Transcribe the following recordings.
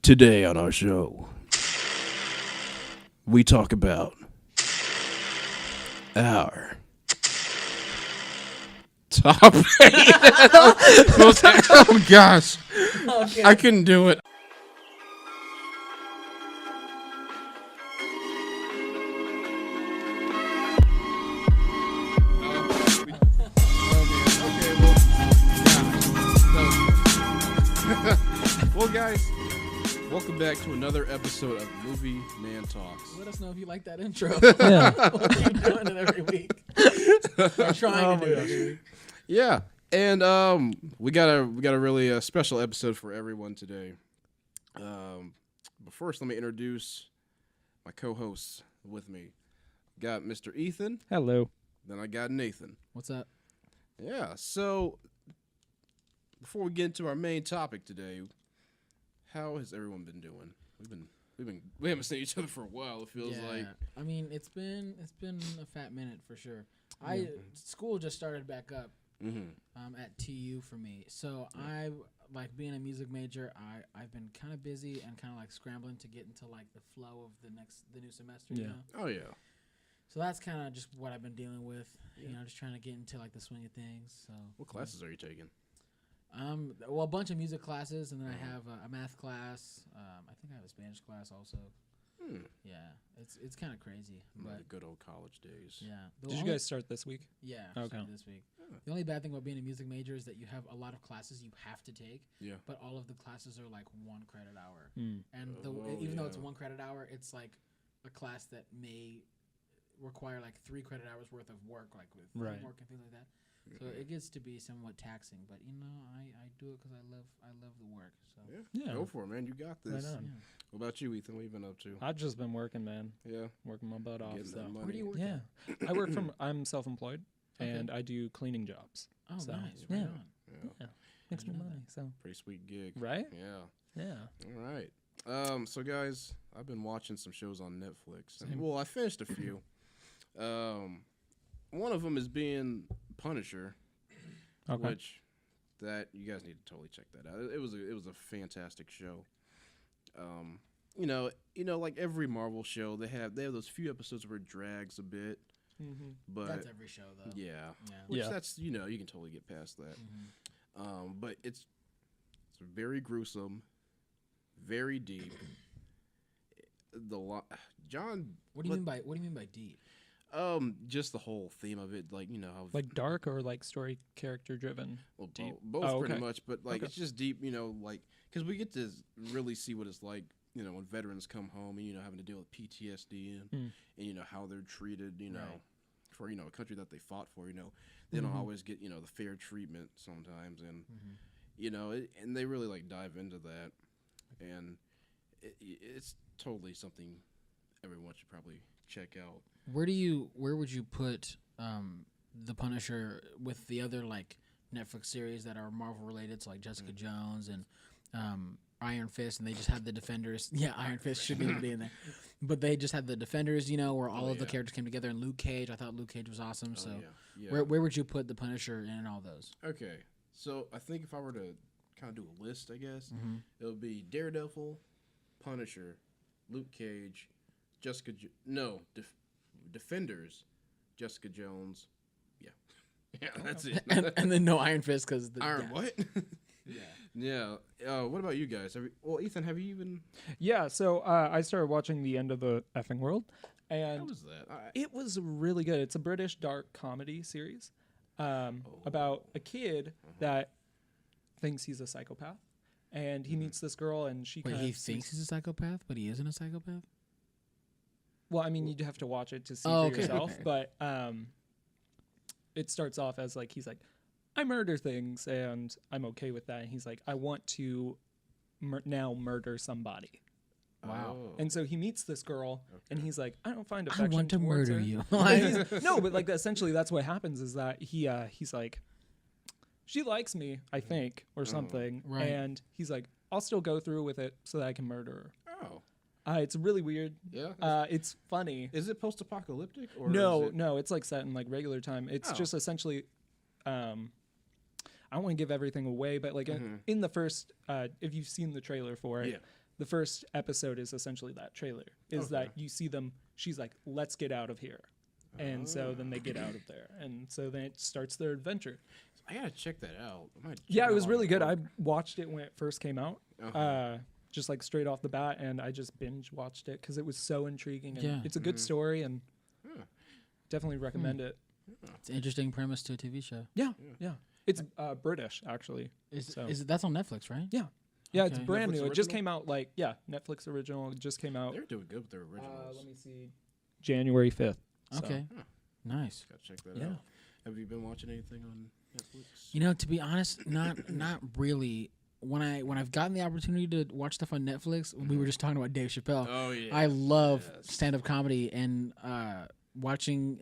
Today on our show, we talk about our top 8. Oh gosh, Okay. I couldn't do it. Well, guys, welcome back to another episode of Movie Man Talks. Let us know if you like that intro. Yeah. We'll keep doing it every week. We're trying to do it every week. Yeah, and we got a really special episode for everyone today. But first, let me introduce my co-hosts with me. Got Mr. Ethan. Hello. Then I got Nathan. What's up? Yeah. So before we get into our main topic today, how has everyone been doing? We haven't seen each other for a while. It feels like. I mean, it's been a fat minute for sure. School just started back up at TU for me, so I like being a music major. I've been kind of busy and kind of like scrambling to get into like the flow of the new semester. Yeah. You know? Oh yeah. So that's kind of just what I've been dealing with. You know, just trying to get into like the swing of things. So What classes are you taking? Well, a bunch of music classes, and then I have a math class. I think I have a Spanish class also. Yeah, it's kind of crazy, but The good old college days. yeah. Did you guys start this week? Yeah, Okay. started this week. Yeah. The only bad thing about being a music major is that you have a lot of classes you have to take, Yeah. but all of the classes are like 1 credit hour, Mm. and even though it's 1 credit hour, it's like a class that may require like 3 credit hours worth of work, like with Right. homework and things like that. So it gets to be somewhat taxing, but you know, I do it because I love the work. So Yeah. Go for it, man. You got this. Right on. yeah. What about you, Ethan? What have you been up to? I've just been working, man. Yeah. Working my butt off. Getting So. that money. Where do you work? Yeah. At? I work I'm self-employed, Okay. and I do cleaning jobs. Oh, So, nice. yeah. Right on. Yeah. Makes me didn't know money. So Pretty sweet gig. right? Yeah. Yeah. All right. So guys, I've been watching some shows on Netflix. Same. Well, I finished a few. One of them is being Punisher, Okay. which that you guys need to totally check that out. It was a fantastic show. You know, like every Marvel show, they have those few episodes where it drags a bit, Mm-hmm. but That's every show though. yeah, Yeah. which Yeah. that's you can totally get past that. But it's very gruesome, very deep. John. What do you mean by deep? Just the whole theme of it, like how Like dark or like story character driven? well, deep? both Oh, pretty okay. much, but like Okay. it's just deep, like because we get to really see what it's like, when veterans come home and having to deal with PTSD and how they're treated, Right. for a country that they fought for, they don't always get the fair treatment sometimes, and and they really like dive into that, and it's totally something everyone should probably check out. Where would you put the Punisher with the other like Netflix series that are Marvel related, so like Jessica Jones and Iron Fist, and they just had the Defenders. Yeah, Iron Fist should be in there, but they just had the Defenders, where all of the characters came together. And Luke Cage, I thought Luke Cage was awesome. So Yeah. where would you put the Punisher in all those? Okay, so I think if I were to kind of do a list, I guess it would be Daredevil, Punisher, Luke Cage, Defenders, Jessica Jones. Yeah, that's it. and then no Iron Fist because Iron what? Yeah. Yeah. What about you guys? Ethan, have you even? Yeah. So I started watching The End of the Effing World, How and was that? it was really good. It's a British dark comedy series about a kid that thinks he's a psychopath, and he meets this girl, and she Wait, kind he of thinks he's a psychopath, but he isn't a psychopath. Well, I mean, you'd have to watch it to see Oh, for okay. yourself, but it starts off as like he's like, I murder things, and I'm okay with that. And he's like, I want to now murder somebody. Wow. Oh. And so he meets this girl, and he's like, I don't find I affection want to towards murder her. you. No, but like essentially that's what happens is that he's like, she likes me, I think, or something, Right. and he's like, I'll still go through with it so that I can murder her. Oh. It's really weird. Yeah. It's funny. Is it post-apocalyptic or No, it's like set in like regular time. It's Oh. just essentially, I don't want to give everything away, but like in the first, if you've seen the trailer for it, the first episode is essentially that trailer. Is that you see them? She's like, "Let's get out of here," and so then they get out of there, and so then it starts their adventure. I gotta check that out. Yeah, it was really good. I watched it when it first came out, just like straight off the bat, and I just binge watched it because it was so intriguing. And it's a good story, and definitely recommend it. It's an interesting premise to a TV show. Yeah. It's British, actually. Is it that's on Netflix, right? Yeah, Okay. it's brand Netflix new. It just original? came out Netflix original. It just came out. They're doing good with their originals. Let me see, January 5th. Okay, nice. Gotta check that out. Have you been watching anything on Netflix? You know, to be honest, not really. When I've gotten the opportunity to watch stuff on Netflix, we were just talking about Dave Chappelle. Oh yeah, I love stand-up comedy, and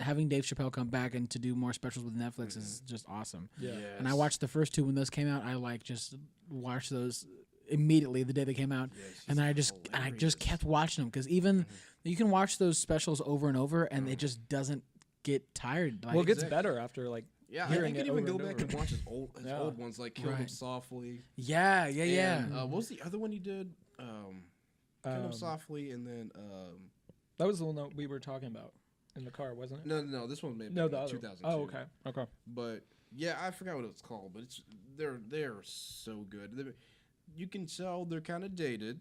having Dave Chappelle come back and to do more specials with Netflix is just awesome. Yeah. Yes. And I watched the first two when those came out. I just watched those immediately the day they came out, and then I just kept watching them because even you can watch those specials over and over, and it just doesn't get tired. Like, Well, it gets better after like. Yeah, I hearing can it even over go and back over. and watch his old ones, like Kill Him Softly. Yeah. And, what was the other one he did? Kill Him Softly, and then That was the one that we were talking about in the car, wasn't it? no, this one made No, back the in other. 2002. Oh, okay. But yeah, I forgot what it's called, but they're so good. You can tell they're kind of dated,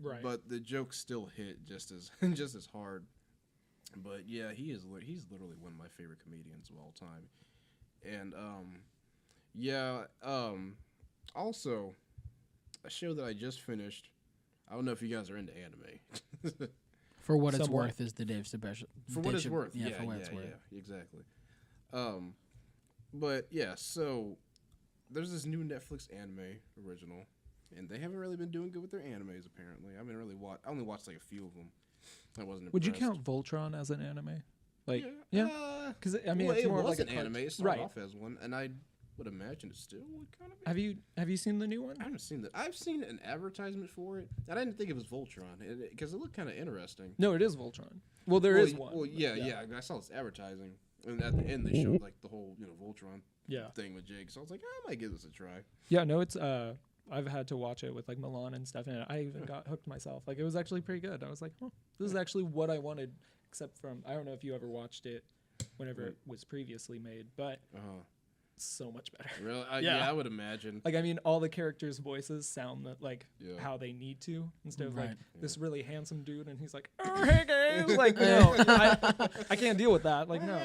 Right. but the jokes still hit just as just as hard. But yeah, he's literally one of my favorite comedians of all time. And also a show that I just finished. I don't know if you guys are into anime. For what it's Somewhat. worth is the Dave Chappelle. For what it's worth. Yeah, for what it's worth. Yeah, exactly. But yeah, so there's this new Netflix anime original, and they haven't really been doing good with their animes. Apparently, I only watched like a few of them. I wasn't. Would you impressed. count Voltron as an anime? Like, yeah, because I mean, well, it's it more was like an a anime. It started right? off as one, and I would imagine it still would kind of be. Have you seen the new one? I haven't seen that. I've seen an advertisement for it, and I didn't think it was Voltron because it looked kind of interesting. No, it is Voltron. Well, there is one. Well, yeah. I saw this advertising, and at the end they showed like the whole Voltron thing with Jake. So I was like, I might give this a try. Yeah, no, it's I've had to watch it with like Milan and stuff, and I even got hooked myself. Like, it was actually pretty good. I was like, this is actually what I wanted, except from I don't know if you ever watched it whenever it was previously made, but so much better. Really? Yeah, I would imagine. Like, I mean, all the characters' voices sound like how they need to, instead of like this really handsome dude, and he's like, "Oh, hey guys," like, no, I can't deal with that. Like, no.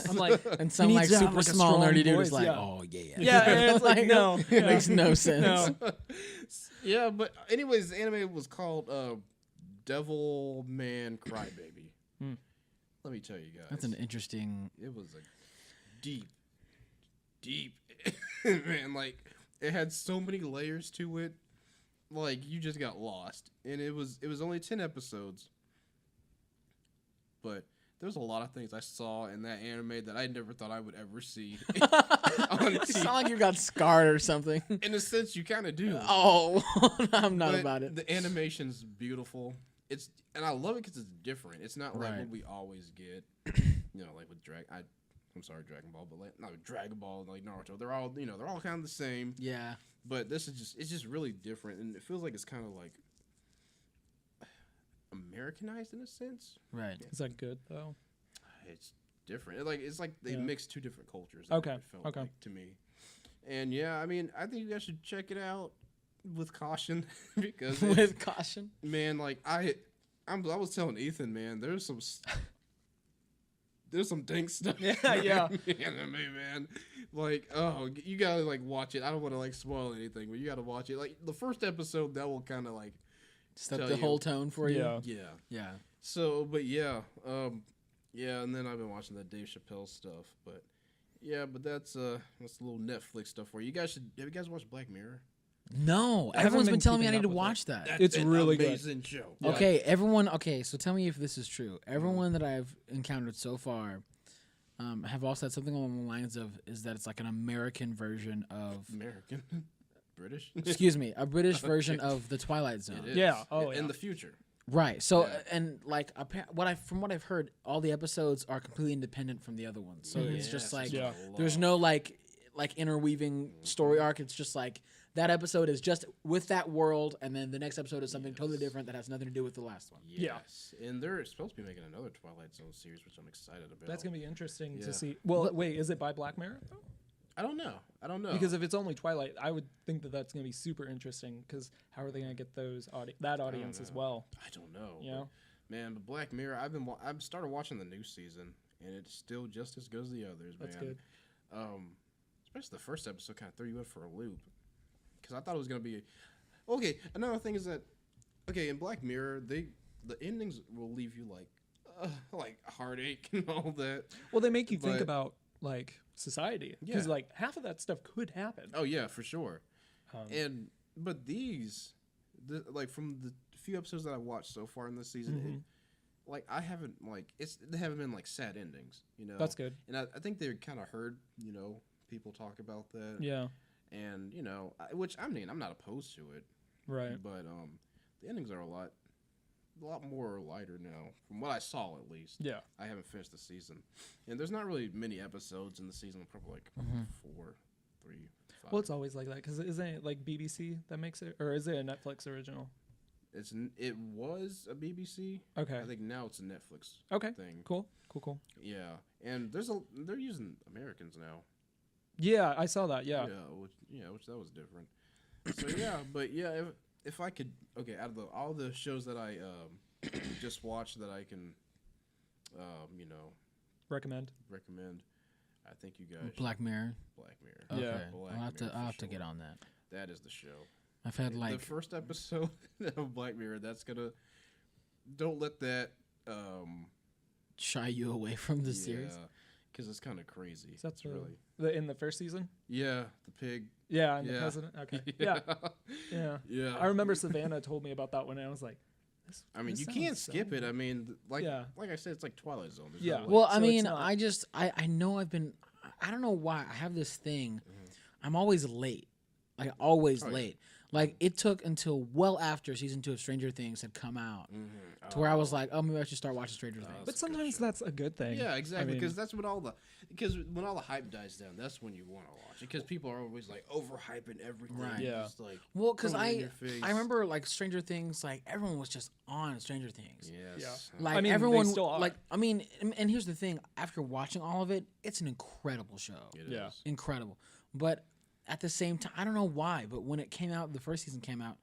I'm like, and some he like needs to have, super like, a small strong nerdy dude voice, is like, yeah. oh yeah. yeah, and it's like, no, It makes no sense. no. Yeah, but anyways, the anime was called Devil Man Crybaby. Let me tell you guys. That's an interesting. It was a deep, man. Like, it had so many layers to it. Like, you just got lost, and it was only 10 episodes. But there's a lot of things I saw in that anime that I never thought I would ever see. It's not like you got scarred or something. In a sense, you kind of do. Oh, I'm not But about it. The animation's beautiful. And I love it because it's different. It's not like Right. what we always get. Like with I'm sorry, Dragon Ball, but like not with Dragon Ball, like Naruto. They're all kind of the same. Yeah. But this is it's just really different, and it feels like it's kind of like Americanized in a sense. Right. Is that good though? It's different. It's like they mixed two different cultures. Okay, It felt okay. like to me. And yeah, I mean, I think you guys should check it out with caution because With caution. man, like I was telling Ethan, man, there's some dank stuff. Yeah, in yeah. the anime, man. Like, oh, you gotta like watch it. I don't want to like spoil anything, but you gotta watch it. Like the first episode, that will kind of like Set tell the you. whole tone for you. Yeah. Yeah. Yeah. So, but yeah, and then I've been watching the Dave Chappelle stuff, but yeah, but that's a little Netflix stuff for you. Have you guys watched Black Mirror? No, I haven't everyone's been been telling me I keeping need to up with watch that. That's It's an really good. amazing show. Yeah. Okay, everyone. Okay, so tell me if this is true. Everyone that I've encountered so far have all said something along the lines of is that it's like an American version of, American, British. excuse me, a British version of the Twilight Zone. It is. Yeah. Oh, in yeah. the future. Right. So Yeah. and like from what I've heard, all the episodes are completely independent from the other ones. So it's just like Yeah. there's no like interweaving story arc. It's just like that episode is just with that world, and then the next episode is something totally different that has nothing to do with the last one. Yes. And they're supposed to be making another Twilight Zone series, which I'm excited about. That's gonna be interesting Yeah. to see. Well, wait, is it by Black Mirror? I don't know. Because if it's only Twilight, I would think that that's gonna be super interesting. Because how are they gonna get that audience as well? I don't know. You know? Man, but Black Mirror, I've started watching the new season, and it's still just as good as the others. That's man. good. Especially the first episode kind of threw you in for a loop, because I thought it was gonna be okay. Another thing is that in Black Mirror, the endings will leave you like heartache and all that. Well, they make you think about like society, because Yeah. like half of that stuff could happen. Oh yeah, for sure. Um, But these, like from the few episodes that I've watched so far in this season, I haven't they haven't been like sad endings, you know. That's good. And I think they kind of heard, you know, people talk about that. Yeah. And you know, which I mean, I'm not opposed to it, Right. but the endings are a lot more lighter now, from what I saw at least. Yeah. I haven't finished the season, and there's not really many episodes in the season. Probably like 4, 3, 5. Well, it's always like that because isn't it like BBC that makes it, or is it a Netflix original? It was a BBC. Okay. I think now it's a Netflix Okay. thing. Cool. Yeah, and they're using Americans now. Yeah, I saw that. Yeah. Which that was different. So yeah, but yeah, if I could, out of all the shows that I just watched that I can, Recommend. recommend, I think you guys Black Mirror. Black Mirror. Okay, Yeah. Black I'll have Mirror to for get sure. on that. That is the show. I've had The first episode of Black Mirror. Don't let that shy you away from the series. because it's kind of crazy. Is that It's in the first season? the pig. Yeah, and the Yeah. president. Okay. Yeah. Yeah. Yeah. I remember Savannah told me about that one, and I was like, I mean, this you can't sounds skip so- it. I mean, like Yeah. I said, it's like Twilight Zone. There's Yeah. no way. Well, I So it's mean, not- I know I don't know why I have this thing. I'm always late, like always Oh, yeah. late. Like it took until well after season 2 of Stranger Things had come out to where I was like, oh, maybe I should start watching Stranger Things. but sometimes that's a good thing. Yeah, exactly. I mean- Because when all the hype dies down, that's when you want to watch it. Because people are always like overhyping everything. Right. Yeah. Just, like, Well, because throwing it in I your face. remember like Stranger Things, like everyone was just on Stranger Things. Yes. Yeah. Like I mean, they everyone, still are. like I mean, and here's the thing: after watching all of it, it's an incredible show, It Yeah. is. incredible. But at the same time, I don't know why, but when it came out, the first season came out,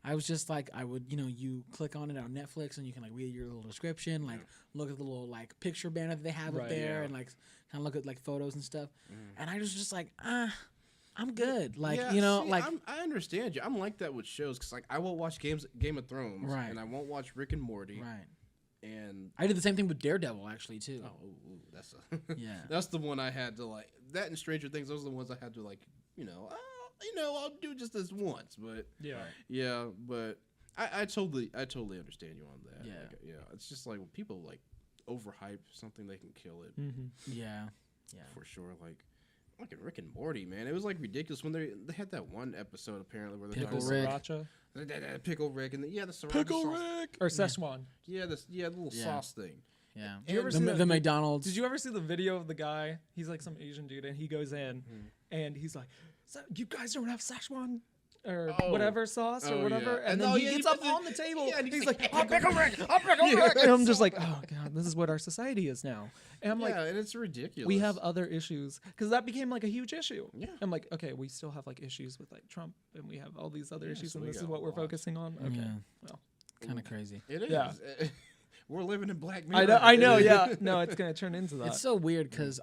I was just like, I would, you click on it on Netflix and you can like read your little description, like look at the little like picture banner that they have up Right, there, yeah. and like kind of look at like photos and stuff. And I was just like, I'm good. Like Yeah, see, like I understand you. I'm like that with shows because like I won't watch Game of Thrones, Right. and I won't watch Rick and Morty, right. and I did the same thing with Daredevil actually too. that's Yeah. that's the one I had to like. That and Stranger Things, those are the ones I had to like. I'll do just this once, but Yeah. but I totally understand you on that. Yeah. Like, it's just like when people like overhype something, they can kill it Mm-hmm. Yeah. Yeah. for sure. Like in Rick and Morty, man, it was like ridiculous when they had that one episode apparently where they Pickle got Rick. Sriracha. Pickle Rick and the sriracha sauce. Rick or Szechuan. Yeah, the little Yeah. sauce thing. Yeah. Did you ever the, see the that- McDonald's. Did you ever see the video of the guy? He's like some Asian dude, and he goes in, and he's like, "So you guys don't have Szechuan or Oh. whatever sauce or Oh, whatever?" yeah. And And then oh, he yeah, he gets up puts it- on the table. yeah, and he's he's like, like, "I'll pickle Rick, I'll pickle Yeah, Rick," and I'm it's just so like, "Oh god, this is what our society is now." And I'm like, yeah, and it's ridiculous. we have other issues because that became like a huge issue. Yeah. I'm like, okay, we still have like issues with like Trump, and we have all these other Yeah, issues, so and we this is got what a we're lot. focusing on. Okay, Yeah. well, Kind of crazy. It is. Yeah. We're living in Black Mirror. I know, yeah, no, it's gonna turn into that. It's so weird because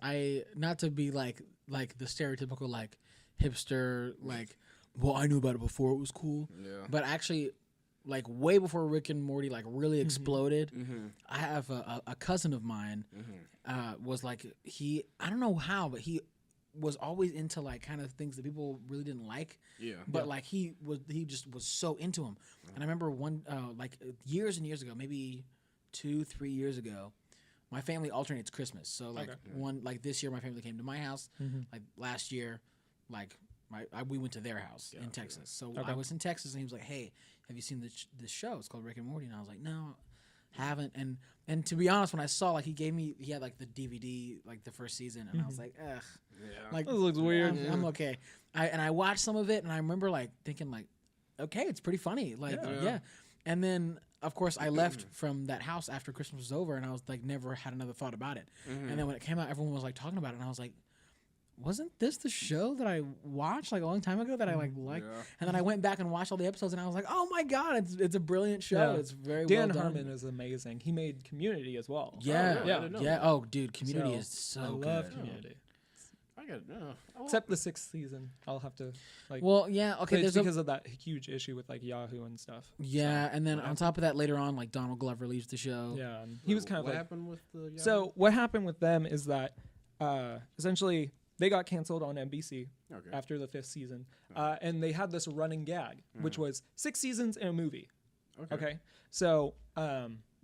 not to be like the stereotypical like hipster like, well, I knew about it before it was cool, Yeah. but actually, like way before Rick and Morty like really exploded, Mm-hmm. I have a cousin of mine was like I don't know how, but he was always into like kind of things that people really didn't like. Yeah. But like he just was so into him. And I remember one like years and years ago, maybe 2-3 years ago, my family alternates Christmas. So like this year my family came to my house. Like last year, like we went to their house in Texas. So I was in Texas and he was like, "Hey, have you seen this show? It's called Rick and Morty." And I was like, "No, haven't. And to be honest, when I saw like he had like the DVD like the first season, and I was like, ugh, like This looks weird. I'm okay. I watched some of it, and I remember like thinking like, okay, it's pretty funny, like yeah. And then of course I left from that house after Christmas was over, and I was like never had another thought about it. And then when it came out, everyone was like talking about it, and I was like, wasn't this the show that I watched like a long time ago that I liked? Yeah. And then I went back and watched all the episodes, and I was like, oh my god, it's a brilliant show. Yeah. It's very Dan well done. Harmon is amazing. He made Community as well. Yeah, yeah. Oh, dude, Community is so good. I love Community. I got Except the 6th season, I'll have to like. Well, yeah, okay. It's because of that huge issue with like Yahoo and stuff. Yeah, and then on top of that, later on, like Donald Glover leaves the show. Yeah, and he was kind of what like. happened with the Yahoo? So what happened with them is that essentially they got canceled on NBC after the 5th season, and they had this running gag, which was 6 seasons and a movie. Okay, so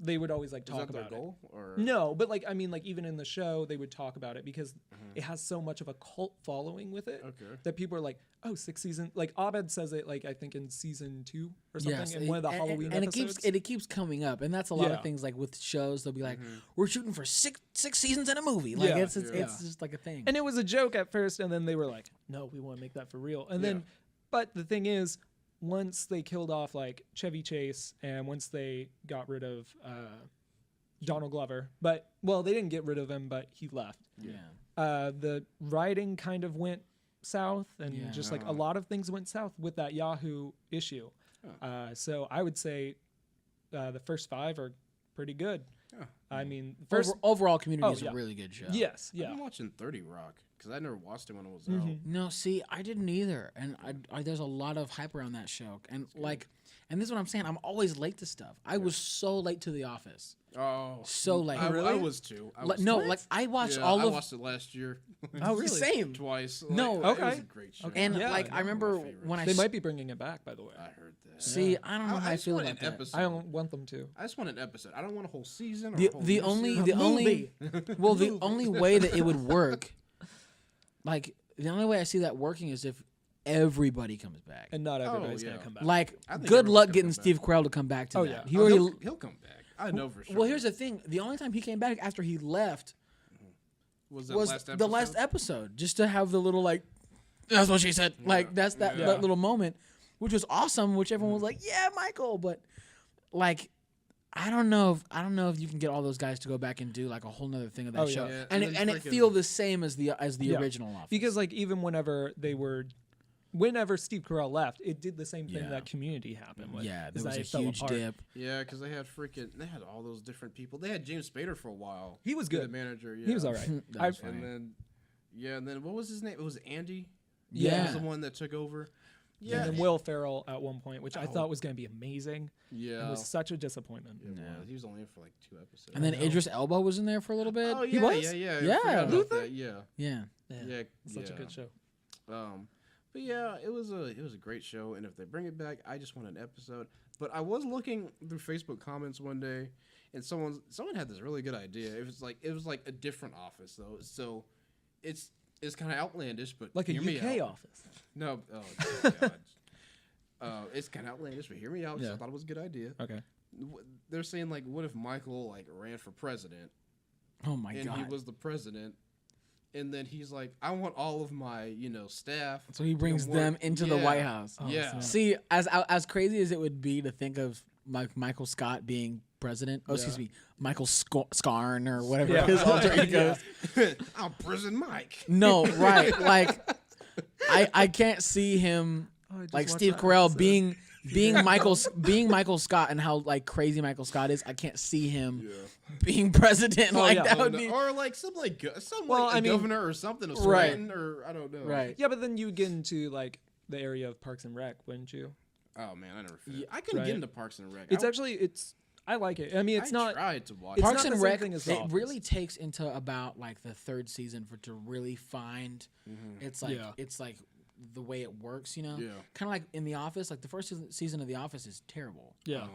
they would always like talk about goal, it. Or? No, but like I mean, like even in the show, they would talk about it because it has so much of a cult following with it that people are like, "Oh, 6 seasons." Like Abed says it, like I think in season 2 or something in one of the Halloween episodes. And it keeps coming up, and that's a lot of things. Like with shows, they'll be like, "We're shooting for six seasons in a movie." Like it's just like a thing. And it was a joke at first, and then they were like, "No, we want to make that for real." And then, but the thing is, once they killed off like Chevy Chase, and once they got rid of Donald Glover, but well, they didn't get rid of him, but he left. Yeah. The writing kind of went south, and just like a lot of things went south with that Yahoo issue. So I would say the first 5 are pretty good. I mean, overall, Community is a really good show. Yes, I've been watching 30 Rock because I never watched it when it was out. No, see, I didn't either, and I there's a lot of hype around that show, and like, and this is what I'm saying. I'm always late to stuff. I was so late to The Office. Oh, so late. I was too. I watched I watched it last year. Oh, really? Same. Twice. No, It was a great show. And like I remember when they might be bringing it back. By the way, I heard that. See, I don't know how I feel about that. Episode. I don't want them to. I just want an episode. I don't want a whole season. Or the only way that it would work, like the only way I see that working is if everybody comes back, and not everybody's gonna come back. Like, good luck getting Steve Carell to come back to that. He'll come back. I know for sure. Well, here's the thing: the only time he came back after he left was the last episode, just to have the little like, that's what she said. Like that's that little moment, which was awesome. Which everyone was like, "Yeah, Michael," but like. I don't know if you can get all those guys to go back and do like a whole nother thing of that show, and it feel the same as the original Office. Because like even whenever Steve Carell left, it did the same thing that Community happened with. Yeah, there was a huge dip. Yeah, because they had all those different people. They had James Spader for a while. He was good. The manager. Yeah. He was all right. And then what was his name? It was Andy. Yeah, he was the one that took over. Yeah, and then Will Ferrell at one point, which I thought was going to be amazing. Yeah, it was such a disappointment. He was only in for like 2 episodes. And then Idris Elba was in there for a little bit. Oh yeah, he was? yeah. Luther? Yeah. Such a good show. But yeah, it was a great show, and if they bring it back, I just want an episode. But I was looking through Facebook comments one day, and someone had this really good idea. It was like a different Office though, so it's kind of outlandish, but like a UK Office. No, oh God. It's kind of outlandish, but hear me out. I thought it was a good idea. Okay. They're saying like, what if Michael like ran for president? Oh my God! And he was the president, and then he's like, I want all of my staff. So he brings them into the White House. Oh, yeah. See, as crazy as it would be to think of Michael Scott being president. Oh, excuse me, Michael Scarn or whatever his alter ego is. I'm Prison Mike. No, right? Like, I can't see him like Steve Carell being Michael Scott and how like crazy Michael Scott is. I can't see him being president that would be, or like some governor or something of Scranton or I don't know. Right. Yeah, but then you would get into like the area of Parks and Rec, wouldn't you? Oh man, I never. I couldn't get into Parks and Rec. I like it. I mean, I tried to watch Parks and Rec. It really takes into about like the 3rd season to really find. It's like the way it works, kind of like in The Office. Like the first season of The Office is terrible. Yeah,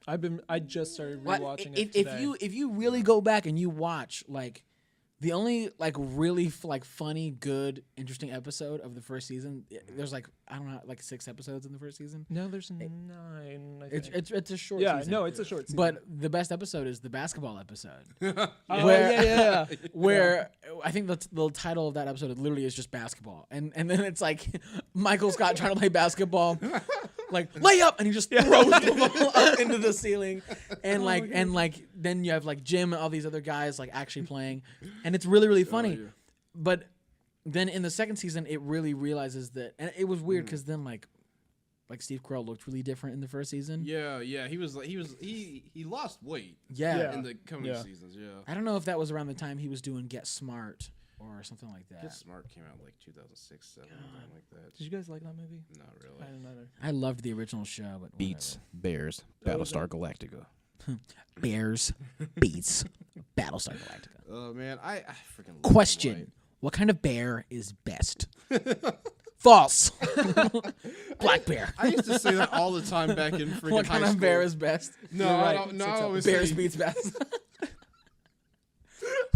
I just started rewatching it today. If you really go back and you watch like The only like really like funny, good, interesting episode of the first season. There's like I don't know, like 6 episodes in the first season. No, there's 9. I think. It's a short. Yeah, season. no, it's a short season. But the best episode is the basketball episode. Oh, where- yeah. Where I think the title of that episode literally is just basketball, and then it's like Michael Scott trying to play basketball, like lay up, and he just throws the ball up into the ceiling, and then you have like Jim and all these other guys like actually playing, and it's really funny. yeah. But then in the second season, it really realizes that, and it was weird because then like Steve Carell looked really different in the first season. Yeah, he lost weight. Yeah. In the coming seasons. Yeah. I don't know if that was around the time he was doing Get Smart or something like that. Get Smart came out like 2006, 7, something like that. Did you guys like that movie? Not I really. didn't either. I loved the original show, but Beats, Bears, Battlestar Galactica. Bears beats Battlestar Galactica. Oh man, I freaking love Question: White. what kind of bear is best? False. Black bear. I used to say that all the time back in freaking What high kind school. of bear is best? No, You're I right. don't. No, I 6 always Bears say beats best.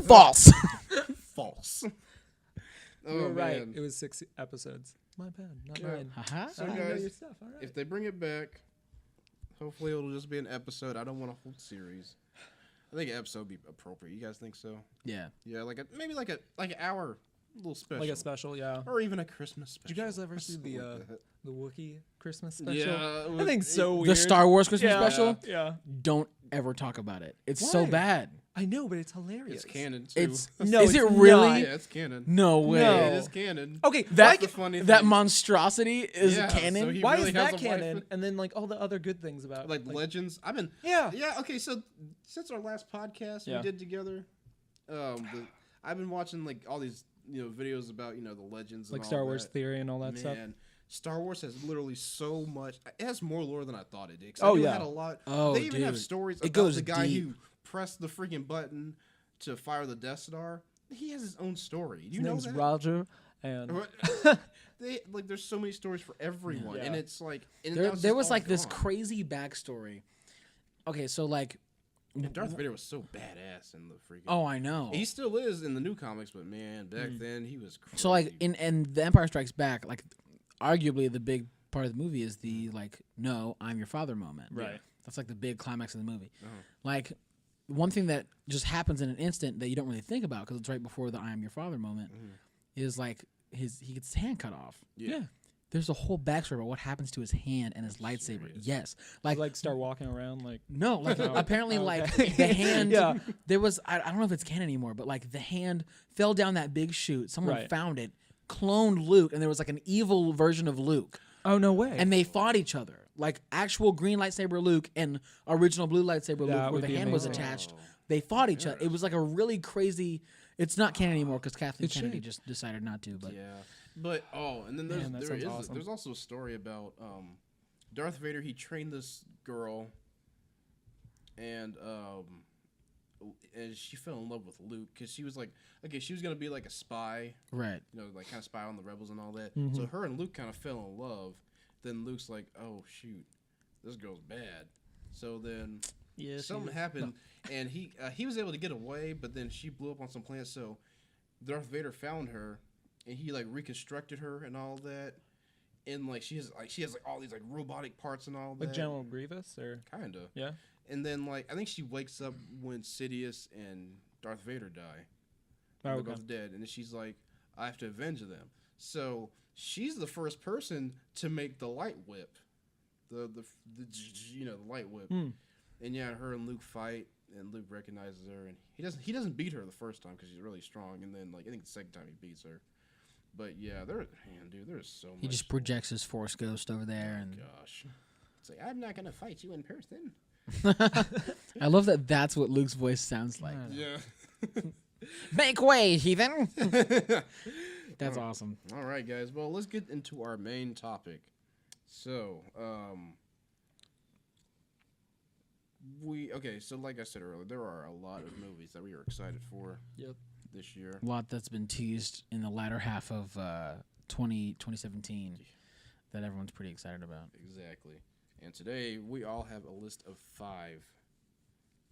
False. false. Oh You were right. man. It was 6 episodes. My bad. Not Yeah. mine. Haha. So I know guys, your stuff. All right. if they bring it back, hopefully it'll just be an episode. I don't want a whole series. I think an episode would be appropriate. You guys think so? Yeah. Yeah, maybe like an hour little special. Like a special, yeah. Or even a Christmas special. Did you guys ever see Something like that. the Wookiee Christmas special? Yeah, I think so weird. The Star Wars Christmas Yeah. special. Yeah. Don't ever talk about it. It's so Why? bad. I know, but it's hilarious. It's canon too. It's No, Is it's it really? not. yeah, it's canon. No way. No. It is canon. Okay, That the funny that thing. monstrosity is Yeah, canon. so he why really is has that a wife canon? And then like all the other good things about Like legends. I've been. Yeah. Yeah. Okay. So since our last podcast Yeah. we did together, I've been watching like all these videos about the legends like and Star all Wars that. theory and all that stuff. Man, Star Wars has literally so much. It has more lore than I thought it did. 'Cause Oh, I knew it yeah. had a lot. Oh, they even have dude. stories It about goes the guy deep. who pressed the freaking button to fire the Death Star. He has his own story. Do you His know name's that? Roger, and There's so many stories for everyone, Yeah. and it's like and There, now it's there just was all like this gone. crazy backstory. Okay, so like, And Darth Vader was so badass in the freaking. oh, I know. He still is in the new comics, but man, back then he was crazy. So like in The Empire Strikes Back, like arguably the big part of the movie is the like no, I'm your father moment. Right. That's like the big climax of the movie. Uh-huh. Like one thing that just happens in an instant that you don't really think about because it's right before the I am your father moment is like he gets his hand cut off. yeah. There's a whole backstory about what happens to his hand and his lightsaber. serious? Yes. like start walking around like No, like Oh, apparently, like okay. the hand. Yeah. There was I don't know if it's canon anymore, but like the hand fell down that big chute. Someone Right. found it, cloned Luke, and there was like an evil version of Luke, oh no way. and they fought each other. Like actual green lightsaber Luke and original blue lightsaber That Luke, where would the be hand was amazing. attached. They fought each other. It was like a really crazy. It's not canon anymore because Kathleen It Kennedy should. just decided not to. But Yeah, but and then Man, that there sounds is awesome. there's also a story about Darth Vader. He trained this girl, and she fell in love with Luke because she was like, okay, she was gonna be like a spy, right, like kind of spy on the rebels and all that. Mm-hmm. So her and Luke kind of fell in love. Then Luke's like, oh shoot, this girl's bad. So then yeah, something happened, and he was able to get away, but then she blew up on some planet. So Darth Vader found her, and he like reconstructed her and all that, and like she has all these like robotic parts and all that. like General Grievous or Kinda. yeah. And then like I think she wakes up when Sidious and Darth Vader die. Oh, They're okay. both dead, and then she's like, I have to avenge them. So she's the first person to make the light whip, the light whip. Hmm. And yeah, her and Luke fight, and Luke recognizes her, and he doesn't beat her the first time because she's really strong, and then like I think the second time he beats her. But yeah, there's so much. he just projects his Force ghost over there, and Gosh, it's like I'm not gonna fight you in person. I love that. That's what Luke's voice sounds like. Yeah. Make way, heathen. That's awesome. All right, guys. Well, let's get into our main topic. So, so like I said earlier, there are a lot of movies that we are excited for Yep. this year. A lot that's been teased in the latter half of 2017 that everyone's pretty excited about. Exactly. And today we all have a list of 5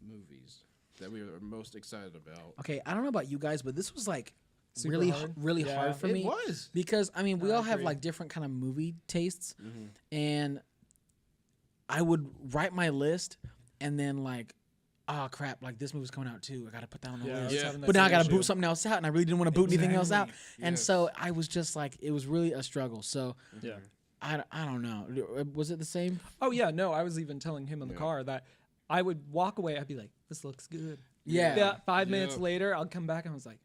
movies. that we are most excited about. Okay, I don't know about you guys, but this was like Super really hard? really Yeah. hard for It me was. because I mean we I all have agree. like different kind of movie tastes, Mm-hmm. and I would write my list and then like, oh crap, like this movie's coming out too. I gotta put that on the Yeah, I was list. having that But now I same gotta issue. boot something else out, and I really didn't want to boot anything else out. Exactly. And Yes. so I was just like, it was really a struggle. So Yeah. I don't know. Was it the same? Oh yeah, no, I was even telling him in the Yeah. car that I would walk away. I'd be like, "This looks good." Yeah. Yeah. 5 minutes later, I'll come back and I was like,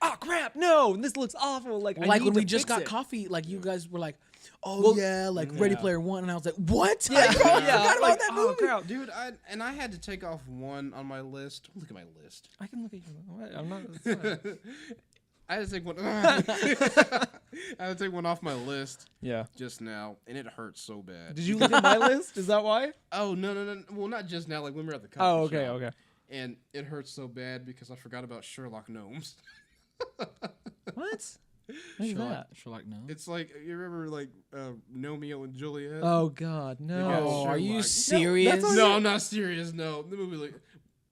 "Oh crap, no! This looks awful." Like, I Like need when to we just fix got it. coffee, like you guys were like, oh Well, yeah, like Ready yeah. Player One, and I was like, what? Yeah, I forgot about like, that oh movie. crap, Dude, I had to take off one on my list. Look at my list. I can look at you. What? I'm not. It's fine. I had to take one. I had to take one off my list Yeah. just now, and it hurts so bad. Did you look at my list? Is that why? Oh no! Well, not just now. Like when we were at the coffee Oh, okay, shop. okay. And it hurts so bad because I forgot about Sherlock Gnomes. What? What is that? Sherlock, no. It's like you remember like Romeo and Juliet. Oh God, guys no. Oh, are you Sherlock. serious? all No, I'm not serious. No, the movie. Like,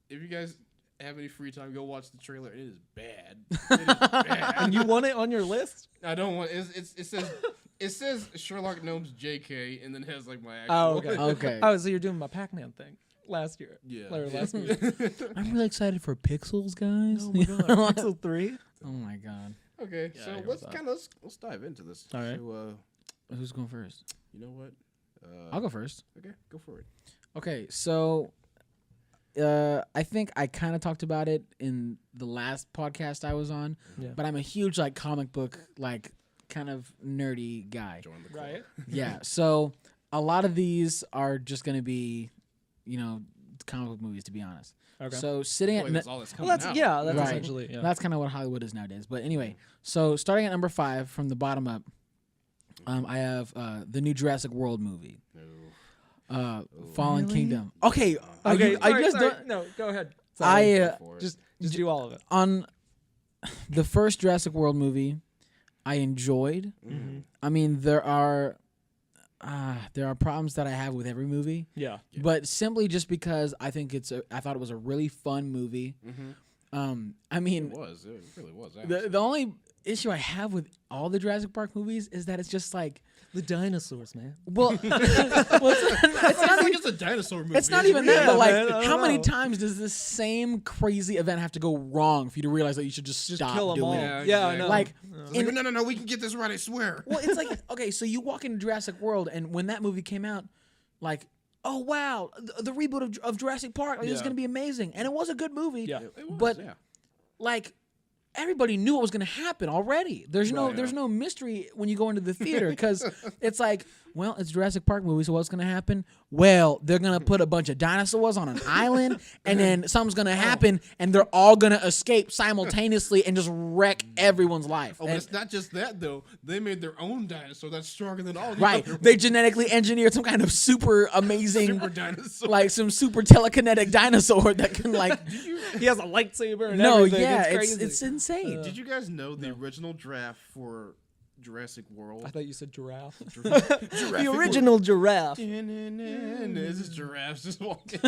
if you guys have any free time, go watch the trailer. It is bad. It is bad. And you want it on your list? I don't want. It says Sherlock Gnomes JK, and then has like my actual. Oh, okay. Okay. Oh, so you're doing my Pac-Man thing last year? Yeah. Or last week? I'm really excited for Pixels, guys. Oh my God, Pixel 3. Oh my god. Okay, Yeah, I so hear let's that. let's dive into this. All right. So, Who's going first? you know what? I'll go first. Okay, go for it. Okay, so I think I kind of talked about it in the last podcast I was on, Yeah. but I'm a huge like comic book like kind of nerdy guy. Join the club. Right. Yeah, so a lot of these are just gonna be, you know, comic book movies to be honest. Okay. So sitting at Wait, that's all that's coming Well, that's out. yeah. That's Right. essentially yeah. that's kind of what Hollywood is nowadays. But anyway, so starting at number 5 from the bottom up, I have the new Jurassic World movie, No. Fallen Really? Kingdom. Okay, are Okay. you guys sorry. done? No, go ahead. I Go for it. Just do all of it. on the first Jurassic World movie, I enjoyed. Mhm. I mean, there are problems that I have with every movie, Yeah. Yeah. but simply just because I think I thought it was a really fun movie. Mhm. I It mean, was. It really was. the only issue I have with all the Jurassic Park movies is that it's just like, The dinosaurs, man. well, it's not even. it's a dinosaur movie. It's not even that, Yeah, but like, man, I don't how many know. times does this same crazy event have to go wrong for you to realize that you should just stop kill 'em doing all. it? Yeah, I know. Like, It's like, no, we can get this right. I swear. well, it's like, okay, so you walk into Jurassic World, and when that movie came out, like, oh wow, the reboot of Jurassic Park, like, this is Yeah. gonna be amazing, and it was a good movie. Yeah. It was, But- yeah. Like, everybody knew what was gonna happen already. There's Right. no mystery when you go into the theater because it's like, well, it's a Jurassic Park movie, so what's gonna happen? Well, they're gonna put a bunch of dinosaurs on an island, and then something's gonna happen, and they're all gonna escape simultaneously and just wreck everyone's life. Oh, but And- it's not just that though. They made their own dinosaur that's stronger than all the right? other They genetically engineered some kind of super amazing, super dinosaur. like some super telekinetic dinosaur that can like. He has a lightsaber and No, everything. yeah, it's it's crazy. insane. Did you guys know the original draft for Jurassic World? I thought you said giraffe. The original giraffe. This is giraffes just walking.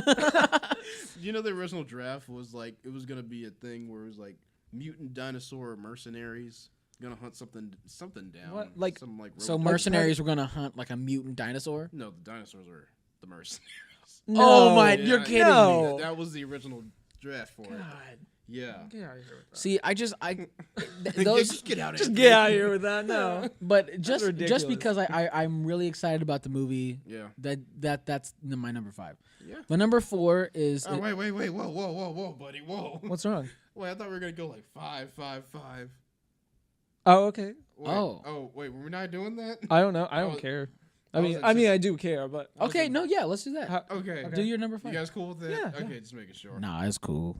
You know, the original draft was like it was gonna be a thing where it was like mutant dinosaur mercenaries gonna hunt something down. What? Like- some like So robot- mercenaries were gonna hunt like a mutant dinosaur. No, the dinosaurs were the mercenaries. Oh my- Yeah, you're yeah, kidding No. That was the original draft for it. God. Yeah. Get out of here with that. See, those, Just get out of Just here. get out of here with that. No. but just ridiculous. because I'm really excited about the movie, Yeah. that's my number 5. Yeah. The number 4 is Oh, wait. Whoa, buddy. Whoa. What's wrong? Wait, I thought we were going to go like 5, 5, 5. Oh, okay. Wait, Oh. wait, were we not doing that? I don't know. I Oh, don't care. I I was mean, like, I mean, just- I do care, but okay. No, yeah, let's do that. How- Okay. Do your number You 5. guys cool with that? Yeah, Okay, yeah. just making sure. Nah, it's cool.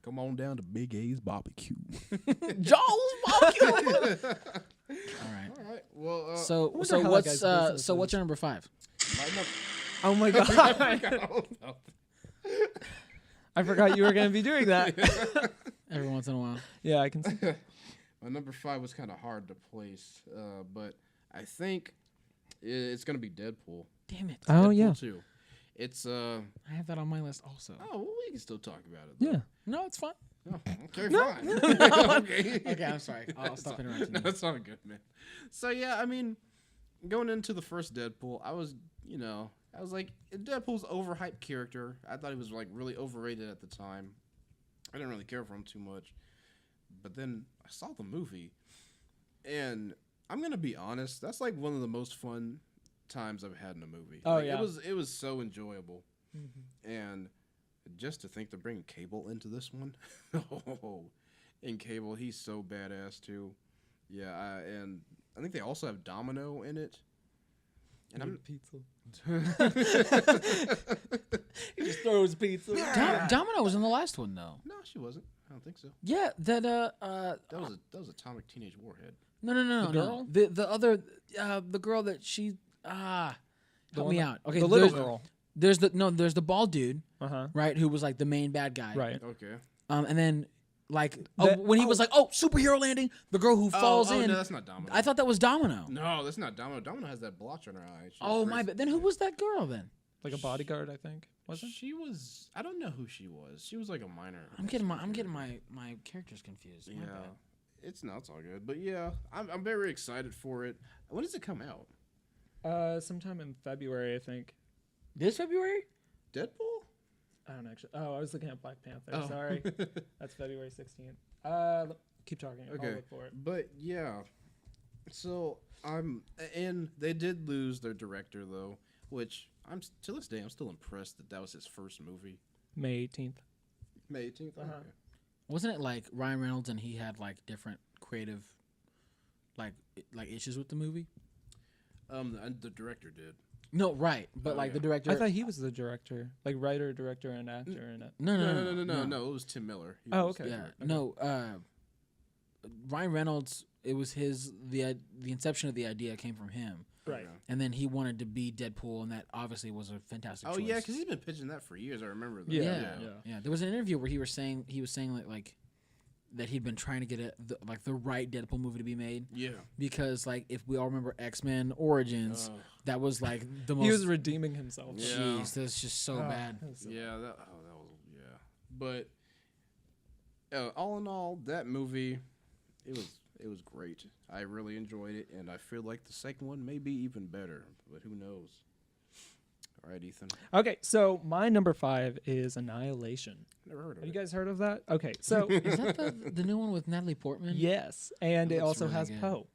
Come on down to Big A's Barbecue. Joel's barbecue. All right. All right. Well, So wonder so how that what's guy's business so is. what's your number 5? oh my I god, forgot all about that. I forgot you were gonna be doing that. Every once in a while. Yeah, I can. See. My number 5 was kind of hard to place, but I think it's gonna be Deadpool. Damn it. Oh Deadpool yeah. 2. It's I have that on my list also. oh, well, we can still talk about it. Though. Yeah. No, it's fine. Oh, okay, fine. Okay, I'm sorry. I'll stop interrupting you. That's all good, man. So yeah, I mean, going into the first Deadpool, I was like, Deadpool's overhyped character. I thought he was like really overrated at the time. I didn't really care for him too much. But then I saw the movie, and I'm gonna be honest, that's like one of the most fun times I've had in a movie. Oh, like, yeah. It was so enjoyable. And just to think they're bringing Cable into this one. And Cable, he's so badass too. Yeah, and I think they also have Domino in it. And I'm pizza. He just throws pizza. Domino was in the last one though. No, she wasn't. I don't think so. Yeah, that That was Atomic Teenage Warhead. no. The girl? The other the girl that she help me out. Okay, The little girl. There's the bald dude, Uh-huh. right, who was like the main bad guy. Right. Okay. And then like That- when he was like, superhero landing, the girl who falls in. No, that's not Domino. I thought that was Domino. No, that's not Domino. Domino has that blotch on her eye. She Oh was my crazy. bad. Then who was that girl then? Like a bodyguard, I think. Wasn't? She was. I don't know who she was. She was like a minor. I'm getting my characters confused. My Yeah, bad. it's all good. But yeah, I'm very excited for it. When does it come out? Sometime in February, I think. This February? Deadpool? I don't actually. Oh, I was looking at Black Panther. Oh. Sorry. That's February 16th. Keep talking. Okay. I'll look for it. But yeah, so and they did lose their director though, which to this day I'm still impressed that was his first movie. May 18th. May 18th. Uh-huh. Okay. Wasn't it like Ryan Reynolds and he had like different creative like issues with the movie? The director did. No, right. But Oh, like yeah. the director I thought he was the director, like writer, director, and actor in it. No. It was Tim Miller. He Oh, was the okay. Yeah. director. No, Ryan Reynolds, it was the inception of the idea came from him. Right. Okay. And then he wanted to be Deadpool, and that obviously was a fantastic Oh choice. yeah, because he's been pitching that for years. I remember that. Yeah. Yeah. There was an interview where he was saying like that he'd been trying to get the right Deadpool movie to be made, Yeah. because like if we all remember X-Men Origins, that was like the most. He was redeeming himself. Yeah. Jeez, that's just so bad. that was so Yeah, that was But all in all, that movie, it was great. I really enjoyed it, and I feel like the second one may be even better, but who knows? All right, Ethan. Okay, so my number 5 is Annihilation. Never heard of Have you it. guys heard of that? Okay, so Is that the new one with Natalie Portman? yes, and it That's also really has good. Poe.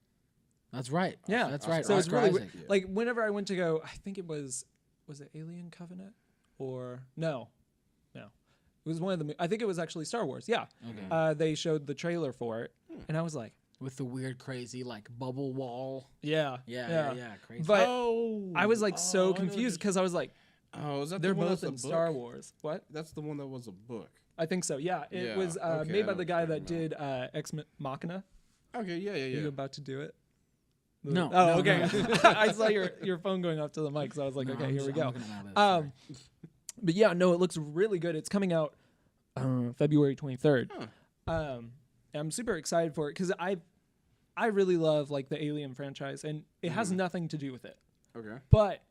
That's right. Yeah, That's right. So it's Oscar really Isaac. Yeah. like whenever I went to go, I think it was it Alien Covenant or no, it was one of the. I think it was actually Star Wars. Yeah, Okay. they showed the trailer for it, and I was like, With the weird, crazy like bubble wall. yeah, Yeah. Crazy. But Oh, I was like I so know confused this- because I was like, Oh, is that they're the one both that's a in book? Star Wars. What? That's the one that was a book. I think so. Yeah, it Yeah, was okay, I made by know the what guy you're that talking did Ex Machina. Okay, yeah. Are you about to do it? No. Oh, no, okay. no. I saw your phone going off to the mic, so I was like, No, okay, I'm here just- we I'm go. looking at all this, sorry. But yeah, no, it looks really good. It's coming out February 23rd. Huh. And I'm super excited for it because I really love like the Alien franchise, and it has nothing to do with it. Okay. But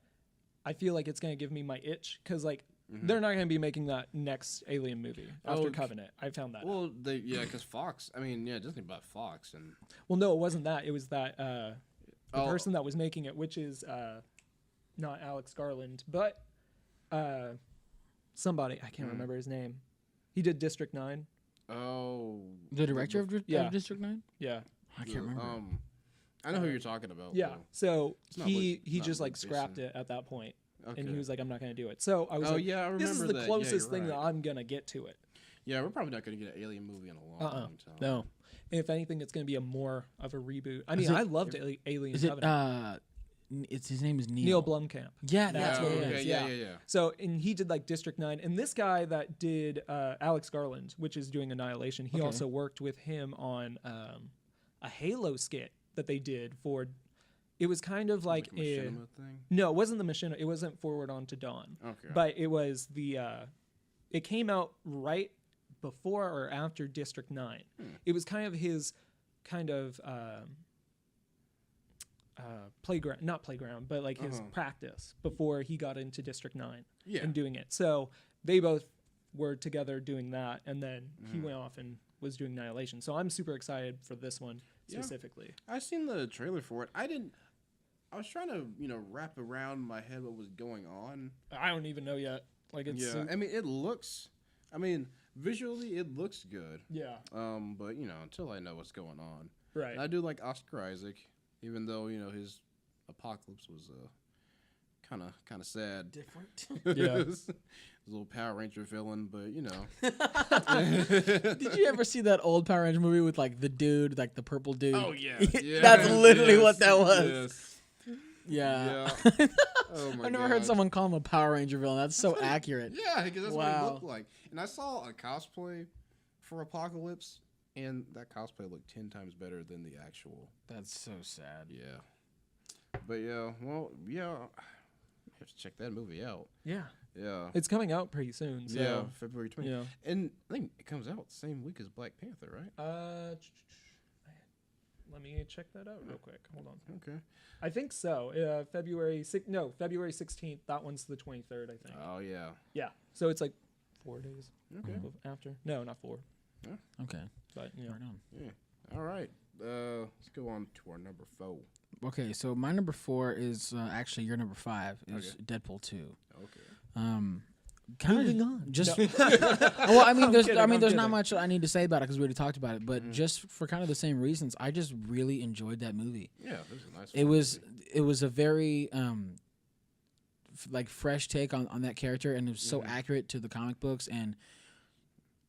I feel like it's gonna give me my itch because like they're not gonna be making that next Alien movie after Oh, Covenant. I found that. Well, because Fox. I mean, yeah, Disney bought Fox, and Well, no, it wasn't that. It was that the Oh. person that was making it, which is not Alex Garland, but somebody I can't remember his name. He did District 9. The director of yeah. District 9? Yeah. I can't remember. I know who you're talking about. Yeah. though. So It's not he not just like Luke scrapped Besson. it at that point, Okay. and he was like, "I'm not going to do it." So I was Oh, like, yeah, I "This is remember the that. Yeah, closest you're thing that right. I'm going to get to it." Yeah, we're probably not going to get an Alien movie in a long time. No. And if anything, it's going to be a more of a reboot. I mean, Is it- I loved Alien Is it Covenant. it's his name is Neil Blomkamp. Yeah, That's that's what what it it is. is. Yeah. So, and he did like District 9. And this guy that did Alex Garland, which is doing Annihilation, he Okay. also worked with him on a Halo skit that they did for. It was kind of like a. machinima thing. No, it wasn't the Machinima. It wasn't Forward Onto Dawn. Okay. But it was the. It came out right before or after District 9. It was kind of his kind of. not playground, but like his practice before he got into District 9 Yeah. and doing it. So they both were together doing that, and then he went off and was doing Annihilation. So I'm super excited for this one specifically. I seen the trailer for it. I was trying to, wrap around my head what was going on. I don't even know yet. Like it's visually it looks good. yeah. But until I know what's going on. Right. I do like Oscar Isaac, even though, his Apocalypse was kind of sad. Different. Yeah. It was a little Power Ranger villain, but Did you ever see that old Power Ranger movie with like the dude, like the purple dude? Oh yeah. That's literally what that was. Yes. Yeah. Oh my I've never heard someone call him a Power Ranger villain. That's so accurate. Yeah, because that's what Wow. he looked like. And I saw a cosplay for Apocalypse, and that cosplay looked 10 times better than the actual. That's so sad. Yeah. But I have to check that movie out. Yeah. Yeah. It's coming out pretty soon. So. Yeah, February 20th. Yeah. And I think it comes out the same week as Black Panther, right? Let me check that out real quick. Hold on. Okay. I think so. February 16th. That one's the 23rd, I think. Oh, yeah. Yeah. So it's like 4 days Okay. after. No, not 4. Okay. But yeah. Right on. Yeah. All right. Let's go on to our number 4. Okay, so my number 4 is actually your number 5 is Okay. Deadpool 2. Okay. Moving on. Just well, I mean, there's not much I need to say about it because we already talked about it. But just for kind of the same reasons, I just really enjoyed that movie. Yeah, this is a nice. It was a very like fresh take on that character, and it was so accurate to the comic books. And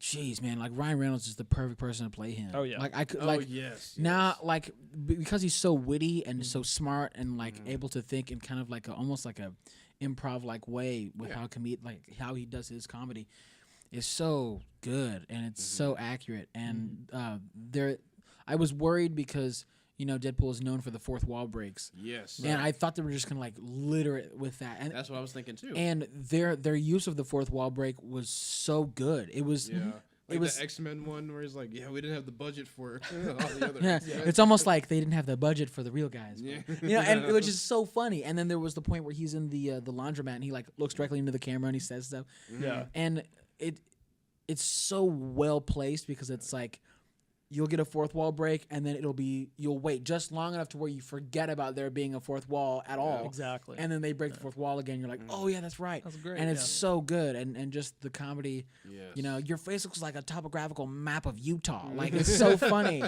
jeez, man, like Ryan Reynolds is the perfect person to play him. Oh yeah. Like I could yes. now like because he's so witty and so smart and like able to think in kind of like almost like a improv like way with how he does his comedy is so good and it's so accurate and I was worried because Deadpool is known for the fourth wall breaks. Yes. And I thought they were just gonna like litter it with that. And that's what I was thinking too. And their use of the fourth wall break was so good. It was Like it was the X-Men one where he's like, yeah, we didn't have the budget for all the other. yeah, it's almost like they didn't have the budget for the real guys. Yeah. And which is so funny. And then there was the point where he's in the laundromat and he like looks directly into the camera and he says stuff. Yeah. And it's so well placed because it's like you'll get a fourth wall break and then you'll wait just long enough to where you forget about there being a fourth wall at all. Exactly. And then they break the fourth wall again. You're like, oh yeah, that's right. That's great. And it's so good. And just the comedy, Yes. your face looks like a topographical map of Utah. Like it's so funny.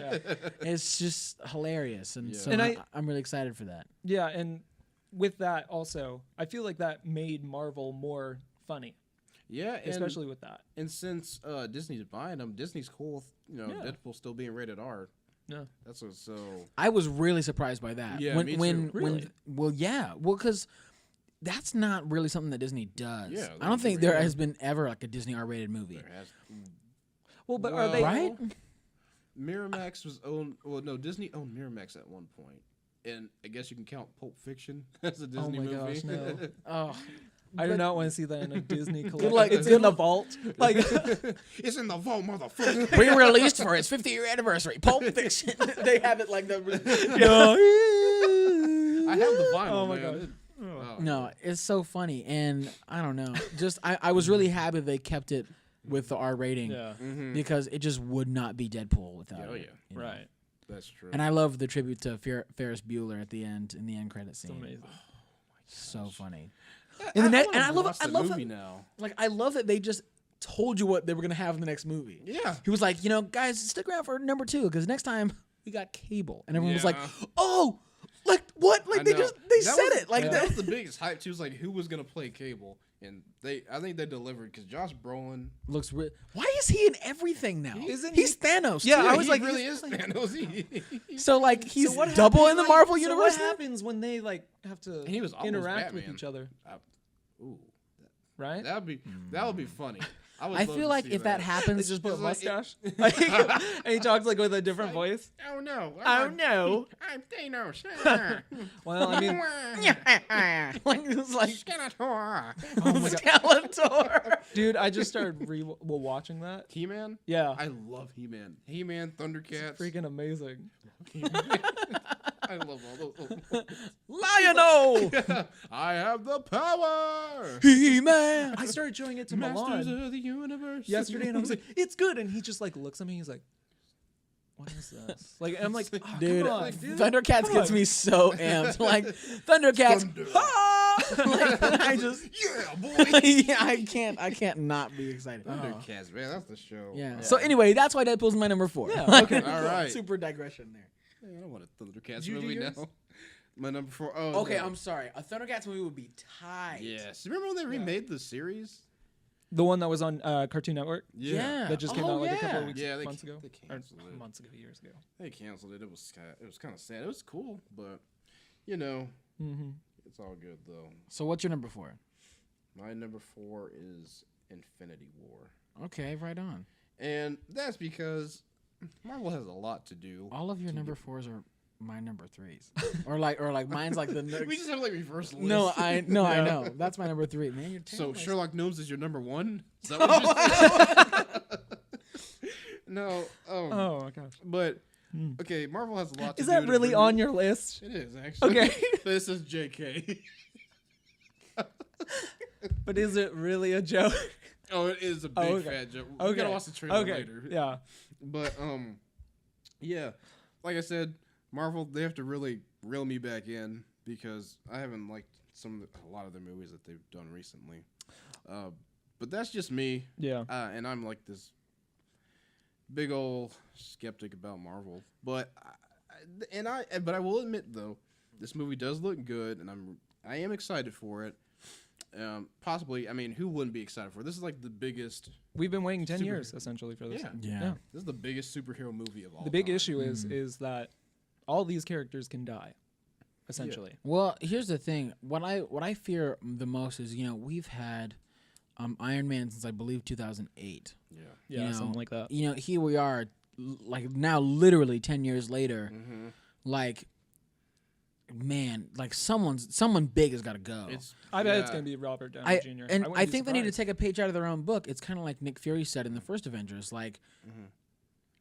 It's just hilarious. And so And I'm really excited for that. Yeah, and with that also, I feel like that made Marvel more funny. Yeah, especially with that. And since Disney's buying them, Disney's cool with, Deadpool still being rated R. Yeah. That's what's so. I was really surprised by that. Yeah, me too. Really? Because that's not really something that Disney does. Yeah, I don't think there has been ever like a Disney R-rated movie. There has. Well, but are they right? Miramax was owned. Well, no, Disney owned Miramax at one point, and I guess you can count Pulp Fiction as a Disney movie. Gosh, no. Oh, I do not want to see that in a Disney collection. like it's in the vault. Like It's in the vault, motherfucker. re-released for its 50th anniversary. Pulp Fiction. They have it like the. I have the vinyl. Oh my man. God. No, it's so funny, and I don't know. Just I was really happy they kept it with the R rating. yeah. Because it just would not be Deadpool without it. you know? Right. That's true. And I love the tribute to Ferris Bueller at the end in the end credit scene. It's amazing. So funny. And I love movie that, now. like I love that they just told you what they were gonna have in the next movie. Yeah. He was like, guys, stick around for number 2 because next time we got Cable, and everyone was like, Yeah. oh, like what? Like they know. said was, it like that was the biggest hype too. Was like who was gonna play Cable, and I think they delivered because Josh Brolin looks. Why is he in everything now? Isn't he's Thanos? Yeah, too. I was he like, really is Thanos. So like he's So what double happens, in the like- Marvel so universe. what happens when they like have to And he was almost interact with Batman. each other? Ooh, Right? that would be funny. I feel like if that They happens, just put a It's like- mustache. And he talks like with a different voice. Oh no! No. I'm Thanos. Well, I mean, like it's like Skeletor. Skeletor. dude, I just started watching that. He-Man. Yeah. I love He-Man. He-Man, Thundercats. Freaking amazing. I love all those. Lionel, I have the power. He-Man. I started showing it to Masters Milan of the universe. yesterday, and I was like, "It's good," and he just like looks at me. He's like, "What is this?" Like, and I'm like, oh, Dude, come on, dude. Thundercats Come gets on. me so amped. Like Thundercats. Thunder. Like, I just Yeah, boy. yeah, I can't not be excited. Thundercats, man, that's the show. Yeah. So anyway, that's why Deadpool's my number 4. Yeah, okay. All right. Super digression there. Hey, I want a Thundercats Did you do movie yours? now. My number 4. Oh, Okay, no. I'm sorry. A Thundercats movie would be tight. Yes. Remember when they remade the series? The one that was on Cartoon Network Yeah. that just came Oh, out like a couple yeah. of weeks, Yeah, months ago, they or canceled it. months ago, years ago. They canceled it. It was kind of sad. It was cool, but you know, Mm-hmm. it's all good though. So what's your number 4? My number 4 is Infinity War, Okay, right on. and that's because Marvel has a lot to do. All of your number 4s are my number 3s, or like mine's like the next. We just have like reverse lists. No, I know. That's my number 3. Man, you're So terrible. Sherlock Gnomes is your number 1? Is that what you're saying? No. Oh my gosh, But okay, Marvel has a lot to is do. that to really bring on it- your list? It is actually. Okay. This is JK. But is it really a joke? Oh, it is a big okay. fat joke. We Okay. gotta watch the trailer Okay, later. yeah. But yeah, like I said, Marvel, they have to really reel me back in because I haven't liked a lot of their movies that they've done recently. But that's just me. Yeah. And I'm like this big old skeptic about Marvel. But I will admit though, this movie does look good, and I am excited for it. Possibly, I mean, who wouldn't be excited for it? This is like the biggest. We've been waiting 10 Super- years essentially for this. Yeah. Yeah. This is the biggest superhero movie of all. The big time. issue is that all these characters can die, essentially. Well, here's the thing. What I fear the most is, we've had Iron Man since I believe 2008. Yeah. Yeah, You know, something like that. Here we are, like now, literally 10 years later. Mm-hmm. Like, man, like someone big has got to go. I bet it's gonna be Robert Downey I Jr. and wouldn't I be think they need to surprised. take a page out of their own book. It's kind of like Nick Fury said in the first Avengers. Like,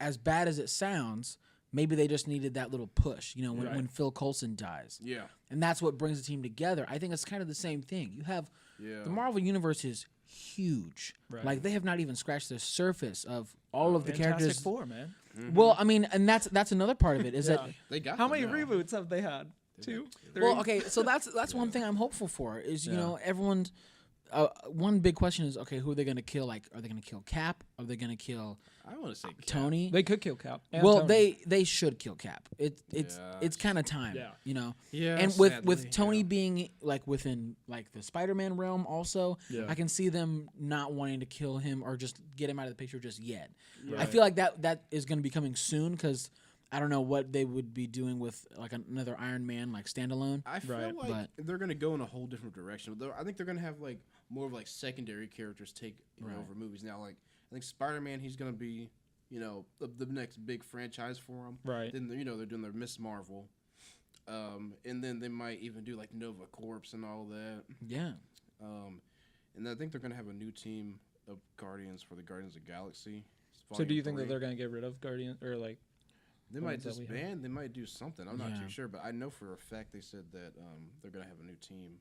as bad as it sounds, maybe they just needed that little push. When Phil Coulson dies, Yeah. and that's what brings the team together. I think it's kind of the same thing. You have Yeah. the Marvel universe is huge. Right. Like they have not even scratched the surface of all of the Fantastic characters. Four, man. Well, I mean, and that's another part of it is Yeah. that. They got How them many now. reboots have they had? 2? 3? Well, okay, so that's one thing I'm hopeful for is everyone's. One big question is, okay, who are they going to kill? Like, are they going to kill Cap? Are they going to kill I want to say Tony? They could kill Cap. and Well, Tony. they should kill Cap. It's Yeah. kind of time. Yeah. Yeah. And with sadly, Tony yeah. being like within like the Spider-Man realm, also, Yeah. I can see them not wanting to kill him or just get him out of the picture just yet. I Right. feel like that is going to be coming soon because I don't know what they would be doing with like another Iron Man like standalone. I feel Right. like they're gonna go in a whole different direction. I think they're gonna have like more of like secondary characters take over movies now. Like I think Spider-Man, he's gonna be the next big franchise for him. Right. Then they're doing their Miss Marvel, and then they might even do like Nova Corps and all that. Yeah. And I think they're gonna have a new team of Guardians for the Guardians of the Galaxy. So do you think that Volume they're gonna get rid of Guardian or like? They ones might that we have? disband. They might do something. I'm not Yeah. too sure, but I know for a fact they said that they're gonna have a new team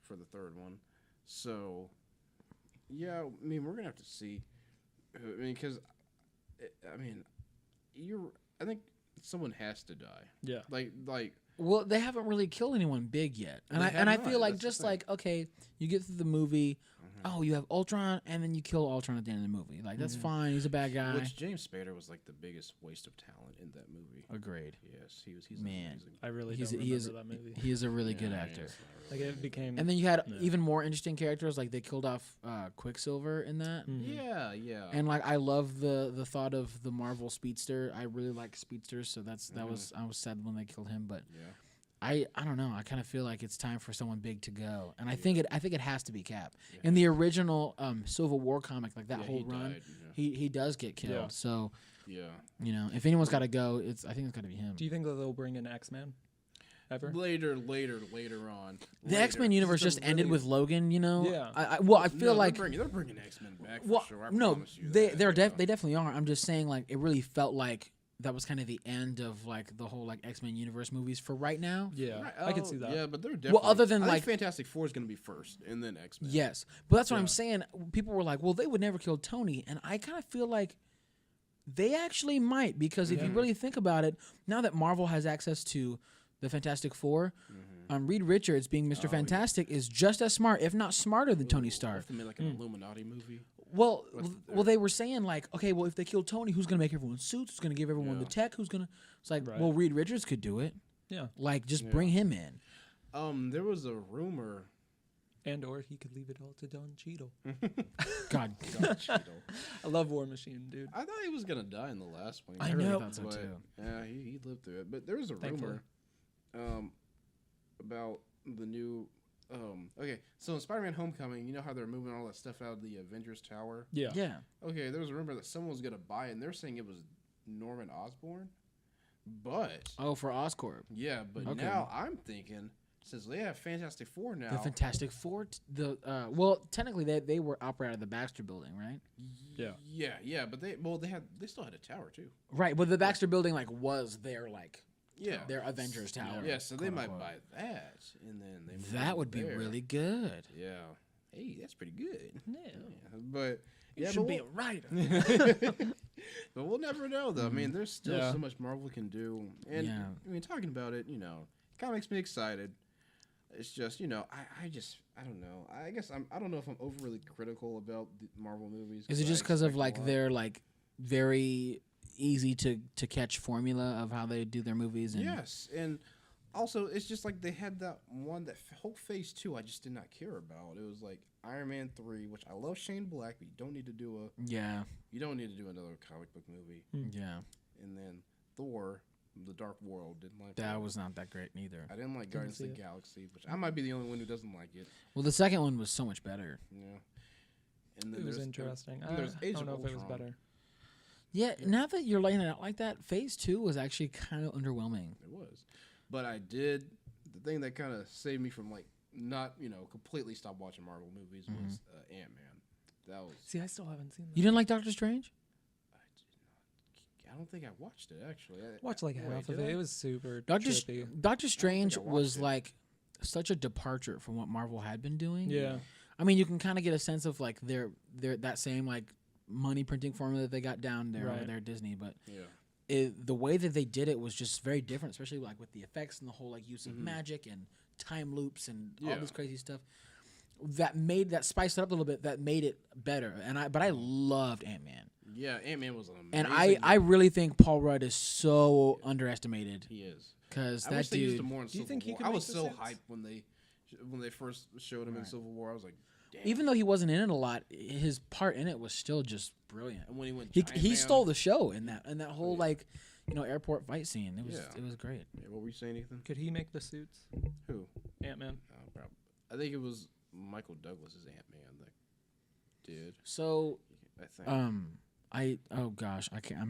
for the third one. So, yeah, I mean, we're gonna have to see. I mean, because I think someone has to die. Yeah. Like, Well, they haven't really killed anyone big yet, and They I have I not, feel like that's the just thing. like okay, you get through the movie, oh, you have Ultron, and then you kill Ultron at the end of the movie. Like that's fine. He's a bad guy. which James Spader was like the biggest waste of talent in that movie. Agreed. Yes, he's Man. amazing. I really He's don't he is remember that movie. he is a really good Yeah, actor. it's not Like really it became. And then you had Yeah. even more interesting characters, like they killed off Quicksilver in that. Yeah, yeah. And like I love the thought of the Marvel Speedster. I really like speedsters, so that was I was sad when they killed him, but yeah. I don't know. I kind of feel like it's time for someone big to go, and I think it has to be Cap. In the original Civil War comic, like that Yeah, whole he run, died, yeah. he does get killed. Yeah. So Yeah. if anyone's got to go, I think it's got to be him. Do you think that they'll bring in X-Men? Ever? Later on. The X-Men universe just ended with Logan. Yeah. I feel like they're bringing X-Men back for well, sure. I no, promise you they that, they definitely are. I'm just saying like it really felt like that was kind of the end of like the whole like X-Men universe movies for right now. Yeah, Right, I could see that. Yeah, but they're definitely. other than, I think like- Fantastic Four is going to be first, and then X-Men. Yes, but that's what I'm Yeah. saying. People were like, "Well, they would never kill Tony," and I kind of feel like they actually might, because if you Yeah. really think about it, now that Marvel has access to the Fantastic Four, Mm-hmm. Reed Richards being Mr. Fantastic is just as smart, if not smarter, than Tony What Stark. if they made like an Illuminati movie? Well, What's well, they were saying like, okay, well, if they kill Tony, who's gonna make everyone suits? Who's gonna give everyone the Yeah. tech? Who's gonna? It's like, Right. well, Reed Richards could do it. Yeah, Like, just Yeah. bring him in. There was a rumor. and or he could leave it all to Don Cheadle. God, God, Cheeto. I love War Machine, dude. I thought he was gonna die in the last one. I really know. thought so but, too. Yeah, he lived through it. But there was a Thankfully. rumor, about the new. Okay, so in Spider-Man: Homecoming, you know how they're moving all that stuff out of the Avengers Tower. Yeah. yeah. Okay, there was a rumor that someone was gonna buy it, and they're saying it was Norman Osborn. But Oh, for Oscorp, yeah, but Okay. now I'm thinking, since they have Fantastic Four now, the Fantastic Four. Well, technically they were operated out of the Baxter Building, right? Yeah. but they still had a tower too. Right, but the Baxter Building like was their like Yeah, their Avengers Tower. yeah. So they quote might unquote. buy that, and then they move That would be there. really good. Yeah. Hey, that's pretty good. Yeah. Yeah, but You yeah, should but be a we'll, writer. but we'll never know though. I mean, there's still Yeah. so much Marvel can do, and Yeah. I mean, talking about it, kind of makes me excited. It's just, I don't know. I guess I don't know if I'm overly critical about the Marvel movies. Is it I just because of expect a like lot. their like very easy to catch formula of how they do their movies? And Yes, and also it's just like they had that one, that whole phase 2 I just did not care about. It was like Iron Man 3, which I love Shane Black, but you don't need to do another comic book movie. yeah, And then Thor, The Dark World, didn't like that was not that great neither. I didn't like Guardians of see the it. Galaxy, which I might be the only one who doesn't like it. Well, the second one was so much better. Yeah. And then It was there's- interesting. and there's I Age don't know of if it was Ultron. better. Yeah, now that you're laying it out like that, Phase 2 was actually kind of underwhelming. It was. But the thing that kind of saved me from like not, completely stop watching Marvel movies was Ant-Man. That was, See, I still haven't seen that. You didn't like Doctor Strange? I don't think I watched it actually. Watch like Wait, half of did it. I? It was super Doctor trippy. Doctor Strange watched was it. like such a departure from what Marvel had been doing. Yeah. I mean, you can kind of get a sense of like their that same like money printing formula that they got down there over Right. there at Disney, but Yeah. the way that they did it was just very different, especially like with the effects and the whole like use of magic and time loops and all Yeah. this crazy stuff. That spiced it up a little bit. That made it better. But I loved Ant-Man, Yeah, Ant-Man was an amazing. and I really think Paul Rudd is so underestimated he is. because I that wish they used dude. him more in Do you Civil think he War. could I make was the so suits? hyped when they first showed him in Civil War. I was like, damn. Even though he wasn't in it a lot, his part in it was still just brilliant. And when he went, He Giant he Man- stole the show in that whole like airport fight scene. It was Yeah. it was great. Yeah, what were you saying, Ethan? Could he make the suits? Who? Ant-Man. Probably. I think it was Michael Douglas's Ant-Man that did. So I think. I'm So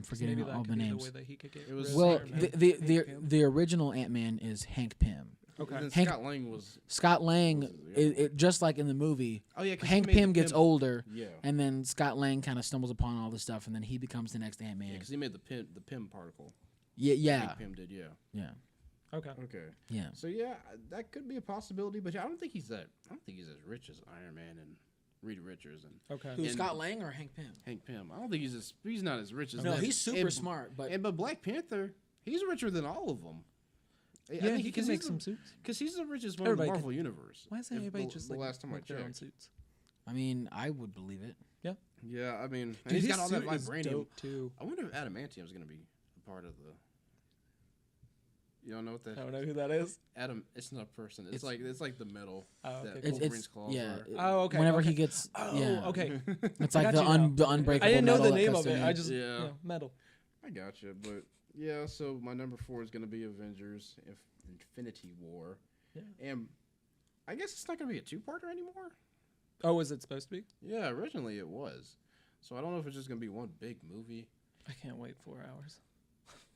forgetting maybe that all could the be names. the way that he could get It was- rid of Well, Iron Man. the original Ant-Man is Hank Pym. Okay. And then Hank- Scott Lang was. Scott Lang, Was it the other just like in the movie, Oh yeah, 'cause he Hank made the Pym gets older, Yeah. and then Scott Lang kind of stumbles upon all this stuff, and then he becomes the next Yeah, Ant-Man. because he made the Pym particle. Yeah, Hank Pym did. Yeah. yeah, Okay. Okay. yeah. So yeah, that could be a possibility, but I don't think he's as rich as Iron Man and Reed Richards and Okay. Who's And- Scott Lang or Hank Pym? Hank Pym. I don't think he's not as rich as No, them. he's super And- smart, but But Black Panther, he's richer than all of them. Yeah, he can make some suits. because he's the richest one in Everybody the can- Marvel universe. Why isn't If anybody the- just the like last time I make their own checked? suits? I mean, I would believe it. Yeah, I mean, and Dude, he's his got all that suit is vibranium. dope too. I wonder if adamantium is going to be a part of the. You don't know what that? I don't know who that is. Adam, it's not a person. It's like the metal Oh, that okay, It's cool. Wolverine's claws yeah. are. Oh, okay. Whenever okay. he gets yeah, Okay. it's I like got the you now. the unbreakable. I didn't know metal the that name goes of it. through I him. just Yeah. metal. I gotcha, but yeah. So my number 4 is going to be Avengers: Infinity War, Yeah. and I guess it's not going to be a 2-parter anymore. Oh, is it supposed to be? Yeah, originally it was. So I don't know if it's just going to be one big movie. I can't wait 4 hours.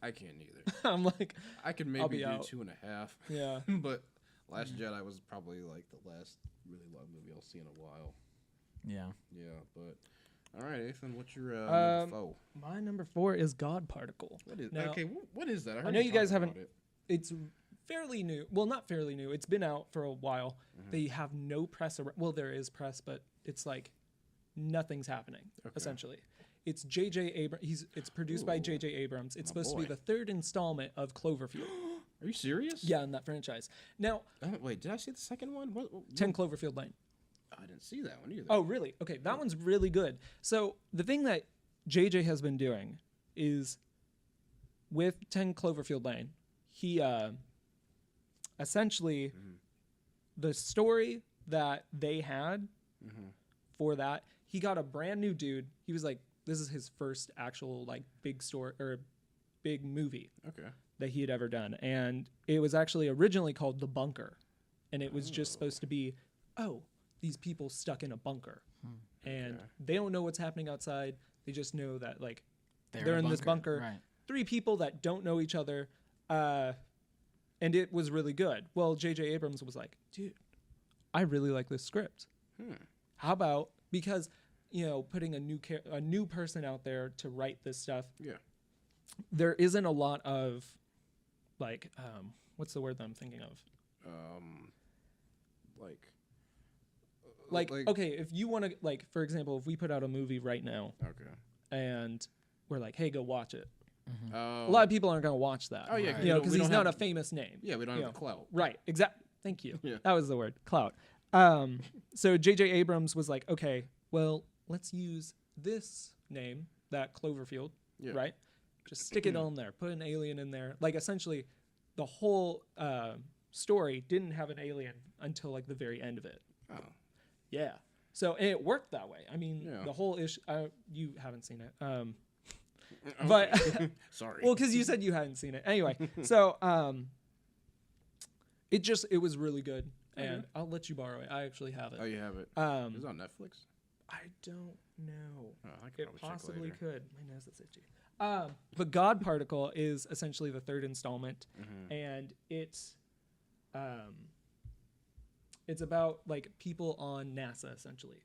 I can't either. I'm like, I could I'll maybe be do out. 2.5, yeah. but Last Jedi was probably like the last really long movie I'll see in a while. Yeah. Yeah, but All right, Ethan, what's your number 4? My number 4 is God Particle. What is Now, okay? What is that? I know you guys talk about haven't. it. It's fairly new. Well, not fairly new. It's been out for a while. They have no press. Well, there is press, but it's like nothing's happening. Essentially, it's J.J. Abrams. It's produced by J.J. Abrams. It's supposed to be the 3rd installment of Cloverfield. Are you serious? Yeah, in that franchise. Now, wait, did I see the second one? What 10 Cloverfield Lane. I didn't see that one either. Oh, really? Okay, that one's really good. So the thing that JJ has been doing is with 10 Cloverfield Lane, he essentially the story that they had for that, he got a brand new dude. He was like, this is his first actual like big story or big movie that he had ever done. And it was actually originally called The Bunker. And it was just supposed to be, these people stuck in a bunker and they don't know what's happening outside. They just know that like they're in this bunker. Right. 3 people that don't know each other. And it was really good. Well, J.J. Abrams was like, dude, I really like this script. How about, because, putting a new person out there to write this stuff. Yeah. There isn't a lot of like, what's the word that I'm thinking of? Like, okay, if you want to, like, for example, if we put out a movie right now, and we're like, hey, go watch it. A lot of people aren't going to watch that. Oh, yeah. Right. Because he's not a famous name. Yeah, we don't have the clout. Right, exactly. Thank you. Yeah. That was the word, clout. So J.J. Abrams was like, okay, well, let's use this name, that Cloverfield, right? Just stick it on there. Put an alien in there. Like, essentially, the whole story didn't have an alien until, like, the very end of it. Oh. Yeah. So, and it worked that way. I mean, the whole issue, you haven't seen it. But, sorry. Well, because you said you hadn't seen it. Anyway, so, it was really good. And I'll let you borrow it. I actually have it. Oh, you have it? Is it on Netflix? I don't know. Oh, I could it possibly could. My nose is itchy. But God Particle is essentially the 3rd installment. And it's about like people on NASA essentially.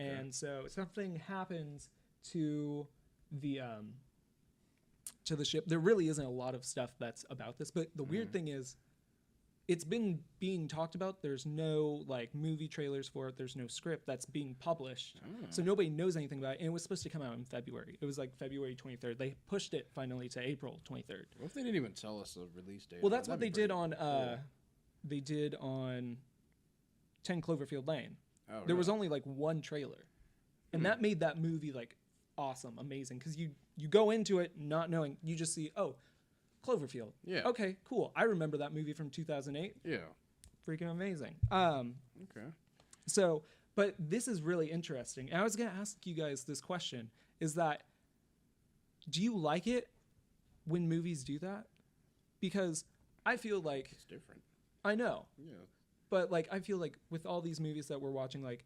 And so something happens to the ship. There really isn't a lot of stuff that's about this, but the weird thing is it's been being talked about. There's no like movie trailers for it. There's no script that's being published. So nobody knows anything about it. And it was supposed to come out in February. It was like February 23rd. They pushed it finally to April 23rd. What if they didn't even tell us a release date? Well, that's what they did on they did on 10 Cloverfield Lane. Oh, there was only like one trailer. And that made that movie like awesome, amazing, cuz you go into it not knowing, you just see, Cloverfield. Yeah. Okay, cool. I remember that movie from 2008. Yeah. Freaking amazing. Okay. So, but this is really interesting. And I was going to ask you guys this question, is that, do you like it when movies do that? Because I feel like... It's different. I know. Yeah. But, like, I feel like with all these movies that we're watching, like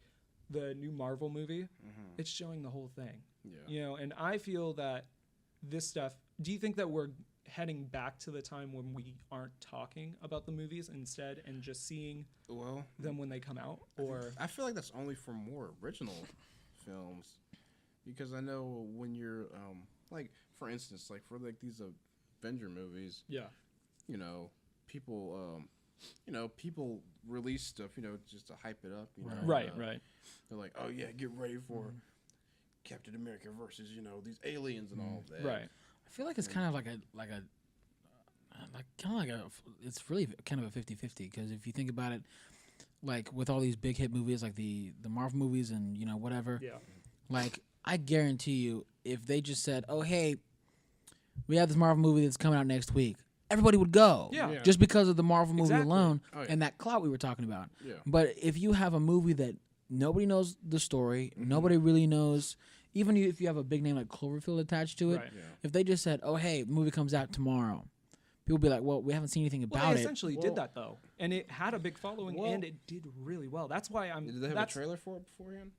the new Marvel movie, it's showing the whole thing. Yeah. And I feel that this stuff... Do you think that we're heading back to the time when we aren't talking about the movies instead and just seeing them when they come out? Or I feel like that's only for more original films, because I know when you're like, for instance, like for like these Avenger movies, people people release stuff just to hype it up, right. They're like, oh yeah, get ready for Captain America versus these aliens and all of that, right. I feel like it's kind of it's really kind of a 50-50, because if you think about it, like with all these big hit movies like the Marvel movies and whatever, like I guarantee you, if they just said, oh hey, we have this Marvel movie that's coming out next week, everybody would go, just because of the Marvel movie alone and that clout we were talking about. But if you have a movie that nobody knows the story, nobody really knows, even if you have a big name like Cloverfield attached to it, if they just said, oh, hey, the movie comes out tomorrow, people would be like, well, we haven't seen anything about it. They essentially did that, though. And it had a big following, and it did really well. That's why I'm... Did they have a trailer for it beforehand?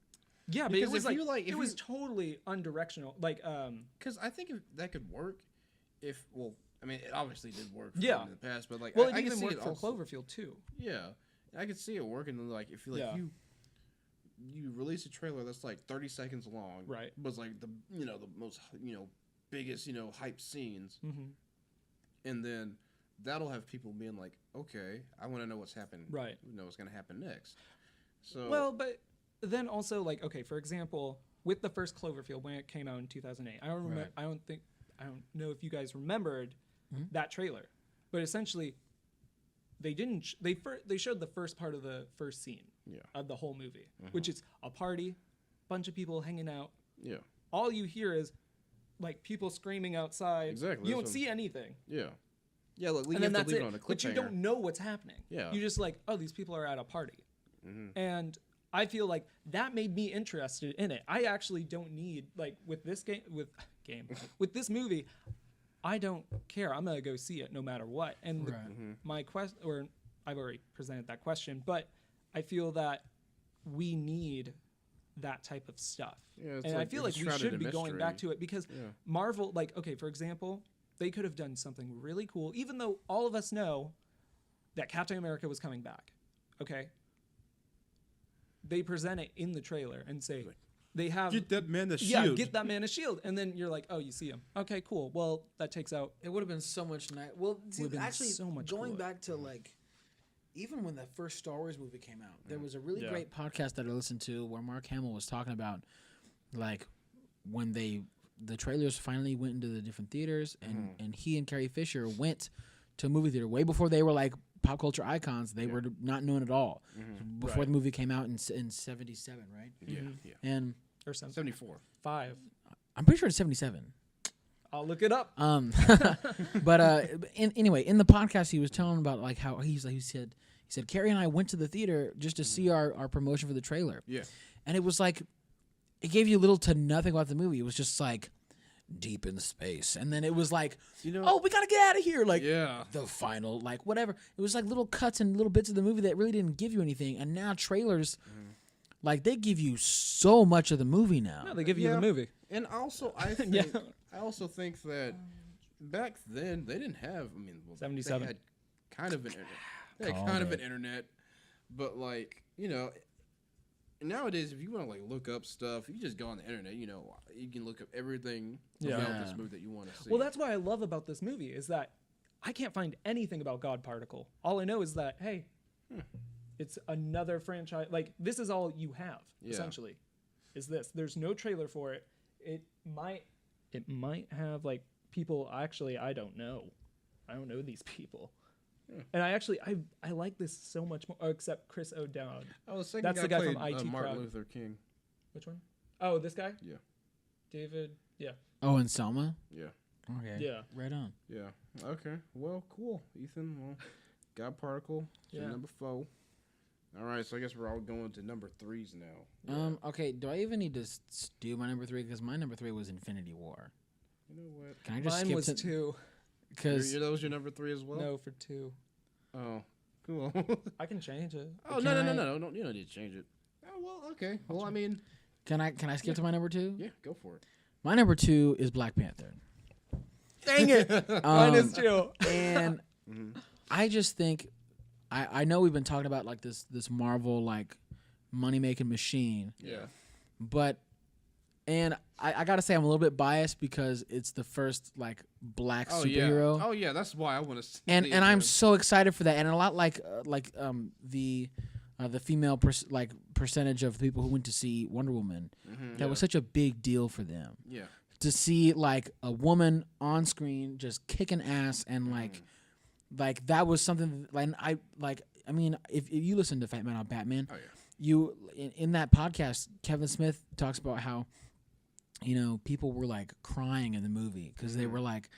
Yeah, but it was it was totally undirectional. Like, because I think if that could work, it obviously did work in the past, but like, I can see it for Cloverfield, too. Yeah. I could see it working, like, if you you release a trailer that's like 30 seconds long, Right. but it's like the most biggest hype scenes, and then that'll have people being like, okay, I want to know what's happening, Right. What's going to happen next. So Well, but then also like, okay, for example, with the first Cloverfield when it came out in 2008, I don't remember. Right. I don't know if you guys remembered that trailer, but essentially, they didn't. They showed the first part of the first scene of the whole movie, which is a party, bunch of people hanging out. Yeah. All you hear is like people screaming outside. Exactly. You don't see anything. Yeah. Yeah. Look, And you then have to that's leave it. it on a cliffhanger. But you don't know what's happening. Yeah. You just like, oh, these people are at a party. And I feel like that made me interested in it. I actually don't need like with this with this movie, I don't care. I'm gonna go see it no matter what. And my I've already presented that question, but I feel that we need that type of stuff. Yeah, and I feel like we should be going back to it because Marvel, like, okay, for example, they could have done something really cool, even though all of us know that Captain America was coming back. Okay. They present it in the trailer and say they have Get that man a yeah, shield. get that man a shield, and then you're like, oh, you see him. Okay, cool. Well, that takes out. It would have been so much nice. Well, see, Would've been actually, so much going cooler. back to like, even when the first Star Wars movie came out, there was a really great podcast that I listened to where Mark Hamill was talking about, like, when the trailers finally went into the different theaters, and he and Carrie Fisher went to a movie theater way before they were like pop culture icons. They were not known at all before the movie came out in '77, right? Yeah. And Or something. 74. 5. I'm pretty sure it's '77. I'll look it up. But anyway, in the podcast, he was telling about like how he said Carrie and I went to the theater just to see our promotion for the trailer. Yeah. And it was like, it gave you little to nothing about the movie. It was just like deep in space, and then it was like, oh, we gotta get out of here, like the final, like whatever. It was like little cuts and little bits of the movie that really didn't give you anything. And now trailers, like they give you so much of the movie now. No, they give you the movie. And also, I think I also think that back then they didn't have. I mean, 77. They had kind of an internet. They had kind of an internet, but like nowadays, if you want to like look up stuff, you just go on the internet. You can look up everything about this movie that you want to see. Well, that's what I love about this movie is that I can't find anything about God Particle. All I know is that hey, it's another franchise. Like this is all you have essentially. Is this? There's no trailer for it. It might have like people. Actually, I don't know. I don't know these people. And I like this so much more, except Chris O'Dowd. Oh, the That's the guy from IT Martin Crowd. Luther King. Which one? Oh, this guy? Yeah. David. Yeah. Oh, and Selma. Yeah. Okay. Yeah. Right on. Yeah. Okay. Well, cool, Ethan. Well, God Particle. So number 4. All right. So I guess we're all going to number 3s now. Yeah. Okay. Do I even need to do my number 3? Because my number 3 was Infinity War. You know what? Can I just Mine skip was to 2. Because that was your number 3 as well. No, for 2. Oh, cool. I can change it. Oh no! You don't need to change it. Oh well, okay. Well, I mean, can I skip to my number 2? Yeah, go for it. My number 2 is Black Panther. Dang it! Mine is 2. And I just think I know we've been talking about like this Marvel like money making machine. Yeah. But I gotta say I'm a little bit biased because it's the first like black superhero. Oh yeah, that's why I want to see and it. I'm so excited for that, and a lot like the female percentage of people who went to see Wonder Woman. That was such a big deal for them. Yeah. To see like a woman on screen just kicking ass and like that was something like I mean if you listen to Fat Man on Batman, you in that podcast Kevin Smith talks about how people were like crying in the movie because they were like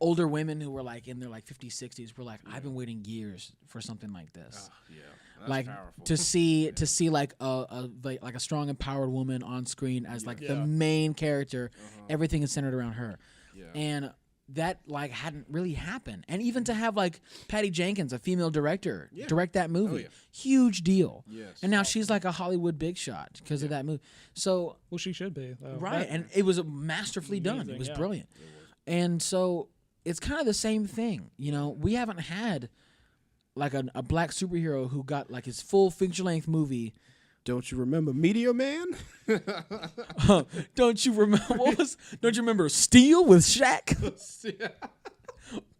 older women who were like in their like 50s, 60s were like, I've been waiting years for something like this. That's like powerful. to see like a strong empowered woman on screen as like the main character. Everything is centered around her. And that like hadn't really happened. And even to have like Patty Jenkins, a female director, direct that movie, huge deal. Yes. And now she's like a Hollywood big shot because of that movie. So Well, she should be. right, and it was masterfully done. It was brilliant. It was. And so it's kind of the same thing. We haven't had like a black superhero who got like his full feature length movie Don't you remember Meteor Man? Don't you remember? Don't you remember Steel with Shaq?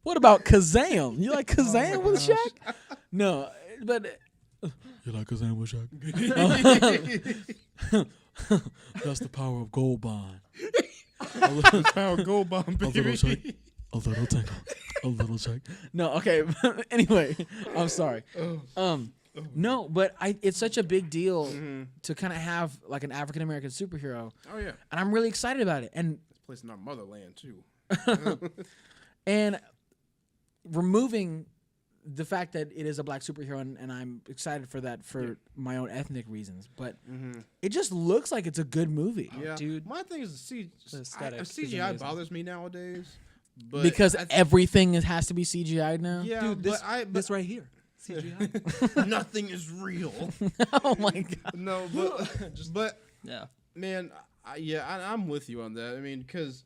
What about Kazam? You like Kazam with Shaq? No, but you like Kazam with Shaq? That's the power of Gold Bond. Power Gold Bomb, baby. A little shake, a little tingle, a little shake. No, okay. Anyway, I'm sorry. No, but it's such a big deal to kind of have like an African American superhero. Oh yeah, and I'm really excited about it. And it's placed in our motherland too. And removing the fact that it is a black superhero, and I'm excited for that for my own ethnic reasons. But it just looks like it's a good movie. Yeah, dude. My thing is aesthetic is CGI amazing. bothers me nowadays. But Because everything has to be CGI'd now. yeah, Dude, this, but this right here. CGI. nothing is real. Oh my god. No, but Yeah. man, I'm with you on that. I mean, because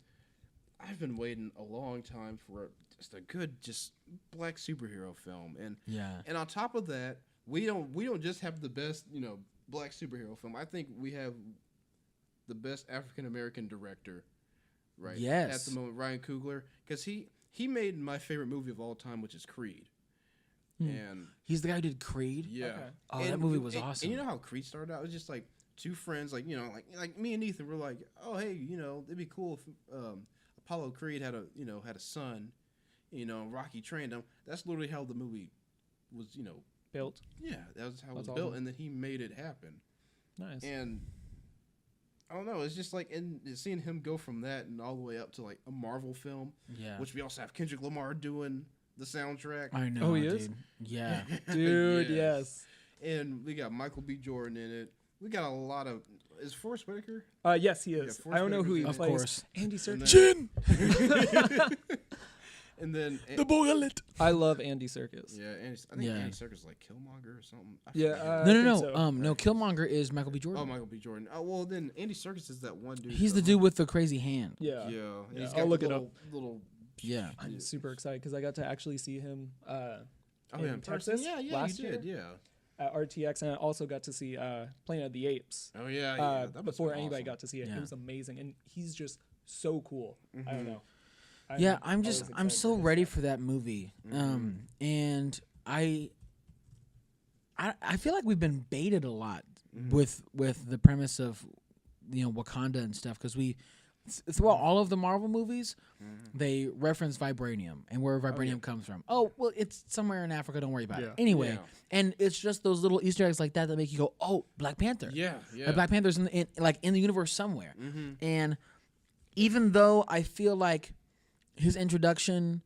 I've been waiting a long time for just a good, black superhero film, and on top of that, we don't just have the best, black superhero film. I think we have the best African American director, right? Yes. At the moment, Ryan Coogler, because he made my favorite movie of all time, which is Creed. And He's the guy who did Creed. yeah, Okay. Oh, that movie was awesome. And you know how Creed started out? It was just like two friends, like like me and Ethan were like, oh hey, it'd be cool if Apollo Creed had a son, Rocky trained him. That's literally how the movie was, Built. yeah, that was how it was That's built, awesome. and then he made it happen. Nice. And I don't know, it's just like seeing him go from that and all the way up to like a Marvel film, Yeah. which we also have Kendrick Lamar doing the soundtrack. I know. Oh, he dude. is? Yeah. Dude, Yes. yes. And we got Michael B. Jordan in it. We got a lot of. Is Forrest Whitaker? Yes, he is. Forrest I don't know who he Whitaker's in it. plays. Of course. Andy And Serkis. then- And then bullet. I love Andy Serkis. yeah, I think Andy Serkis is like Killmonger or something. I Yeah, forget. I No. think so. No, Killmonger is Michael B. Jordan. Oh, Michael B. Jordan. Oh, well, then Andy Serkis is that one dude. He's the dude with the crazy hand. Yeah. Yeah, and he's I'll got look the it up. Little. Yeah. I'm super excited because I got to actually see him Oh in yeah, in person? Texas Yeah, last you did. year. Yeah. at RTX, and I also got to see Planet of the Apes Oh yeah. That must've before been anybody awesome. got to see it. Yeah. It was amazing, and he's just so cool. I don't know. Yeah, I'm always I'm excited so for his ready stuff. for that movie. And I feel like we've been baited a lot with the premise of Wakanda and stuff, because we throughout all of the Marvel movies they reference vibranium and where vibranium comes from. Oh, well, it's somewhere in Africa, don't worry about it. Anyway, Yeah. and it's just those little Easter eggs like that make you go, "Oh, Black Panther." Yeah. Yeah. Like Black Panther's in the universe somewhere. And even though I feel like his introduction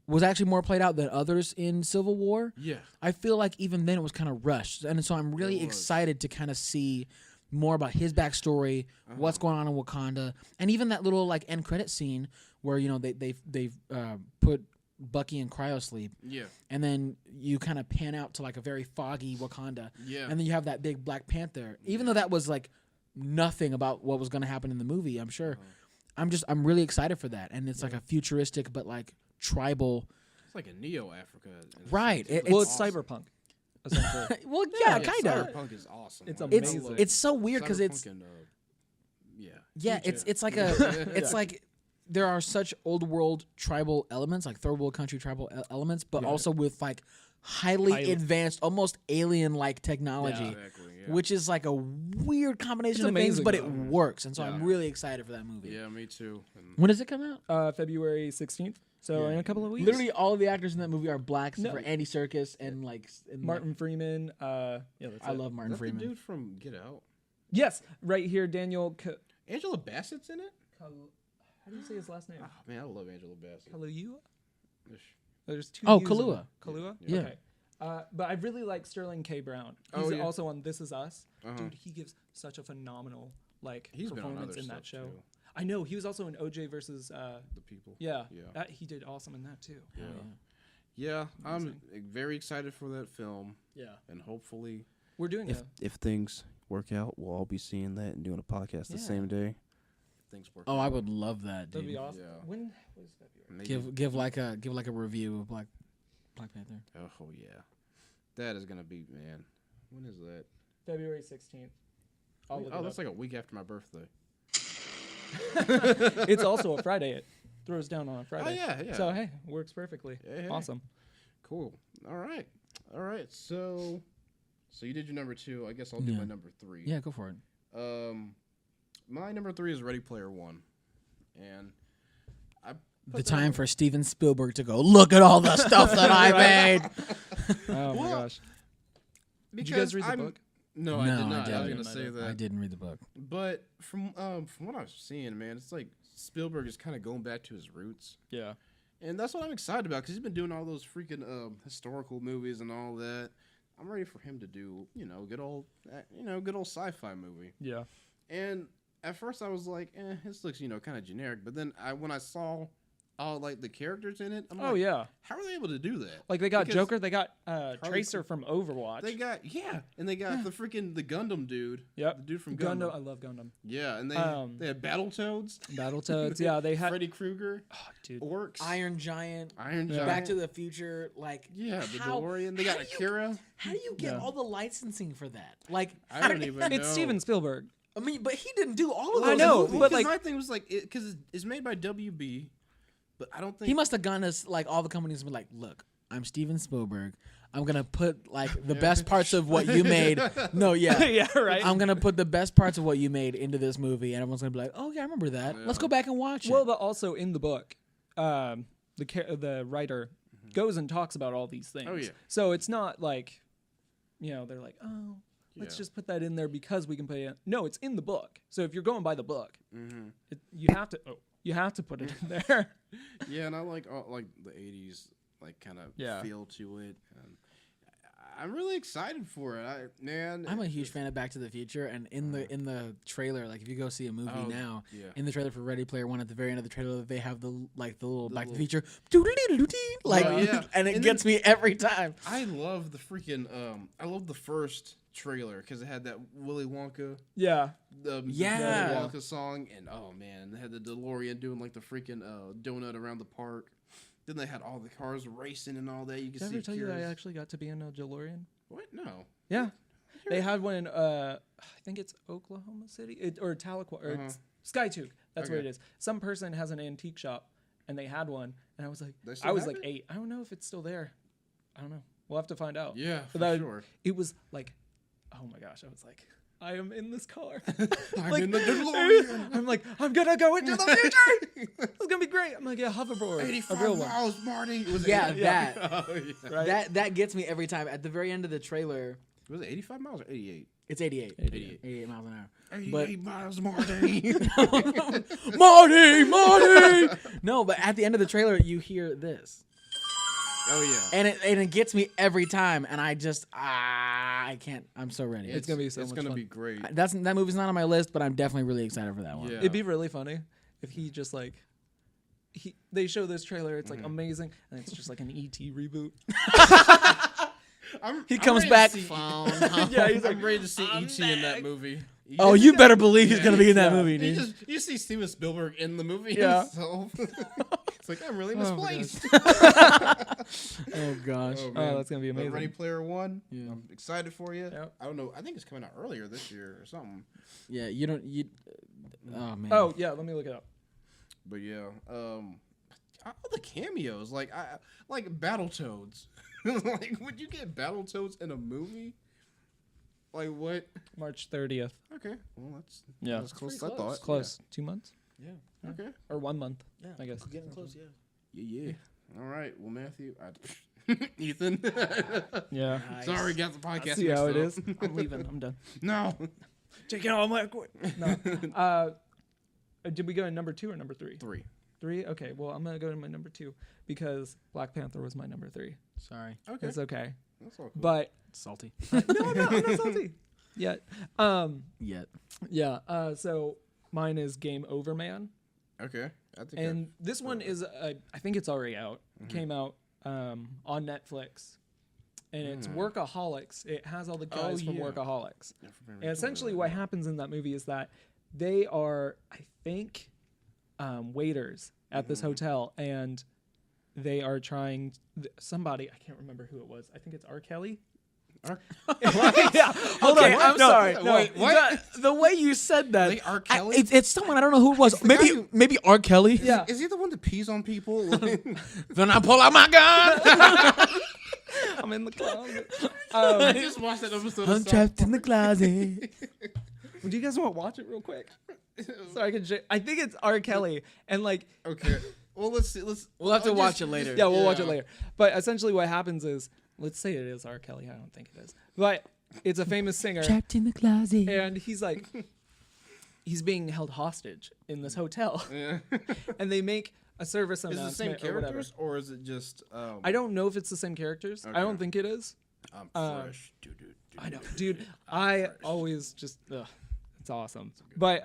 was actually more played out than others in Civil War, Yeah. I feel like even then it was kind of rushed. And so I'm really It was. excited to kind of see more about his backstory, what's going on in Wakanda, and even that little like end credit scene where they've put Bucky in cryosleep, Yeah. and then you kind of pan out to like a very foggy Wakanda, Yeah. and then you have that big Black Panther. Even though that was like nothing about what was going to happen in the movie, I'm sure. I'm really excited for that, and it's like a futuristic but like tribal. It's like a Neo Africa. Right. Well, it's cyberpunk. Essentially. Well, yeah, kind of. Cyberpunk is awesome. It's Like, amazing. It's so weird because it's Cyberpunk and, yeah, it's like it's like there are such old world tribal elements, like third world country tribal elements, but also with like highly advanced, almost alien like technology. exactly. Yeah. Which is like a weird combination It's of things, amazing, but it though. works, and so Yeah. I'm really excited for that movie. Yeah, me too. And When does it come out? February 16th. So in a couple of weeks. Literally, all of the actors in that movie are black, except No. for Andy Serkis and Martin Freeman. Yeah, that's I it. love Martin is that the Freeman. dude from Get Out? Yes, right here, Daniel. Angela Bassett's in it? How do you say his last name? Oh, man, I love Angela Bassett. Kalua? Ish. There's two. Oh, U's in Kahlua. it. Kahlua? Yeah. Okay. But I really like Sterling K. Brown. Oh, He's yeah. also on This Is Us. Uh-huh. Dude, he gives such a phenomenal He's been on performance other in stuff that show. too. I know. He was also in OJ versus. The people. Yeah. Yeah. He did awesome in that too. Yeah. Yeah, I'm very excited for that film, Yeah. and hopefully, We're doing it. if things work out, we'll all be seeing that and doing a podcast the Yeah. same day. If things work Oh, out. I would love that, That'd be dude. awesome. Yeah. When was February? Maybe. Give like a review of Black Panther. Oh yeah, that is gonna be, man. When is that? February 16th. That's like a week after my birthday. It's also a Friday. It throws down on a Friday. Oh, yeah. So, hey, works perfectly. Hey. Awesome. Cool. All right. So you did your number 2. I guess I'll do my number 3. Yeah, go for it. My number 3 is Ready Player One, and The time for Steven Spielberg to go, look at all the stuff that I made. Oh, my gosh. Did you guys read the book? No, I did not. I was didn't. gonna say that. I didn't read the book. But from what I was seeing, man, it's like Spielberg is kind of going back to his roots. Yeah. And that's what I'm excited about because he's been doing all those freaking historical movies and all that. I'm ready for him to do, good old sci-fi movie. Yeah. And at first I was like, this looks, kind of generic. But then when I saw all like the characters in it, I'm like, yeah. how are they able to do that? Like they got Because Joker, they got Tracer from Overwatch. They got and they got the Gundam dude. Yep. The dude from Gundam. I love Gundam. Yeah, and they had Battletoads. Battletoads. Yeah, they had Freddy Krueger. Oh, dude. Orcs. Iron Giant. Giant. Back to the Future. Like, Yeah, the DeLorean. They got Akira. How do you get all the licensing for that? Like, I don't even know. It's Steven Spielberg. I mean, but he didn't do all of those. I know, movies. but like my thing was like, because it's made by WB, but I don't think he must have gone to like all the companies and been like, look, I'm Steven Spielberg. I'm gonna put like the best parts of what you made. No, yeah, yeah, right. I'm gonna put the best parts of what you made into this movie, and everyone's gonna be like, oh yeah, I remember that. Let's go back and watch it. Well, but also in the book, the writer goes and talks about all these things. Oh, yeah. So it's not like, they're like, oh, let's just put that in there because we can put it in. No, it's in the book. So if you're going by the book, you have to put it in there. Yeah, and I like the 80s like kind of feel to it. And I'm really excited for it. I'm a huge fan of Back to the Future, and in the trailer, like if you go see a movie now, in the trailer for Ready Player One, at the very end of the trailer, they have the little Back to the Future, like, and it gets me every time. I love the freaking I love the first trailer because it had that Willy Wonka, Yeah. the Willy Wonka song, and oh man, they had the DeLorean doing like the freaking donut around the park. Then they had all the cars racing and all that. You can Did I see. ever tell you that I actually got to be in a DeLorean? What? No. Yeah. They had one in, I think it's Oklahoma City or Tahlequah or Skytook. That's where it is. Some person has an antique shop, and they had one, and I was like, I was like 8. I don't know if it's still there. I don't know. We'll have to find out. Yeah, for sure. It was like, oh my gosh, I was like, I am in this car. I'm in the DeLorean. I'm like, I'm gonna go into the future. It's gonna be great. I'm like, yeah, hoverboard. 85 miles, Marty. Was That. Oh, yeah. Right? That gets me every time. At the very end of the trailer, Was it 85 miles or 88? it's 88. 88 miles an hour. 88 miles, Marty. Marty! No, but at the end of the trailer, you hear this. Oh, yeah. And it gets me every time, and I just I can't. I'm so ready. It's gonna be so much It's gonna fun. be great. That movie's not on my list, but I'm definitely really excited for that one. Yeah. It'd be really funny if he just like, they show this trailer. It's like amazing, and it's just like an ET reboot. He comes back. Yeah, he's like, I'm ready to see E.T. in that movie. Oh, you better believe he's gonna be in that movie, dude. You see Steven Spielberg in the movie himself. It's like, I'm really misplaced. Oh gosh. Oh, oh, that's gonna be But amazing. Ready Player One. Yeah. I'm excited for you. Yep. I don't know. I think it's coming out earlier this year or something. Yeah, you don't. Oh man. Oh yeah, let me look it up. But yeah, all the cameos, like Battletoads. Like, would you get Battletoads in a movie? Like what? March 30th. Okay, well that's close. pretty I thought. It's close. 2 months Yeah. Okay. or 1 month. Yeah. I guess. Getting close. Yeah. Yeah. All right. Well, Matthew, Ethan. Yeah. Nice. Sorry, got the podcast. See how it mixed is. up. I'm leaving. I'm done. No. Taking all my equipment. No. Did we go in number 2 or number 3? 3. 3? Okay. Well, I'm gonna go to my number 2 because Black Panther was my number 3. Sorry. Okay. It's okay. That's all cool. But Salty. no, I'm not salty yet. Yet. Yeah. So mine is Game Over Man, Okay. I think. and this one is I think it's already out. It came out on Netflix, and it's Workaholics. It has all the guys from yeah. Workaholics. And essentially, what happens in that movie is that they are, I think, waiters at this hotel, and they are trying. Somebody, I can't remember who it was. I think it's R. Kelly. Yeah. Hold Okay, on. I'm No, sorry. no, Wait, what? The way you said that, Like R. Kelly? it's someone I don't know who it was. the guy Maybe who- maybe R. Kelly. Yeah. Is he the one that pees on people? Then I pull out my gun. I'm in the closet. I just watched that episode. I'm trapped in the closet. Do you guys want to watch it real quick? So I can. I think it's R. Kelly, and like, Okay. Well, let's see. We'll have to watch it later. yeah, we'll watch it later. But essentially, what happens is, let's say it is R. Kelly. I don't think it is, but it's a famous singer, Trapped in the closet. and he's like, he's being held hostage in this hotel, Yeah. and they make a service Is it the announcement same or whatever. characters, or is it just? I don't know if it's the same characters. Okay. I don't think it is. I'm fresh. Dude. I know, dude. I always just, it's awesome. But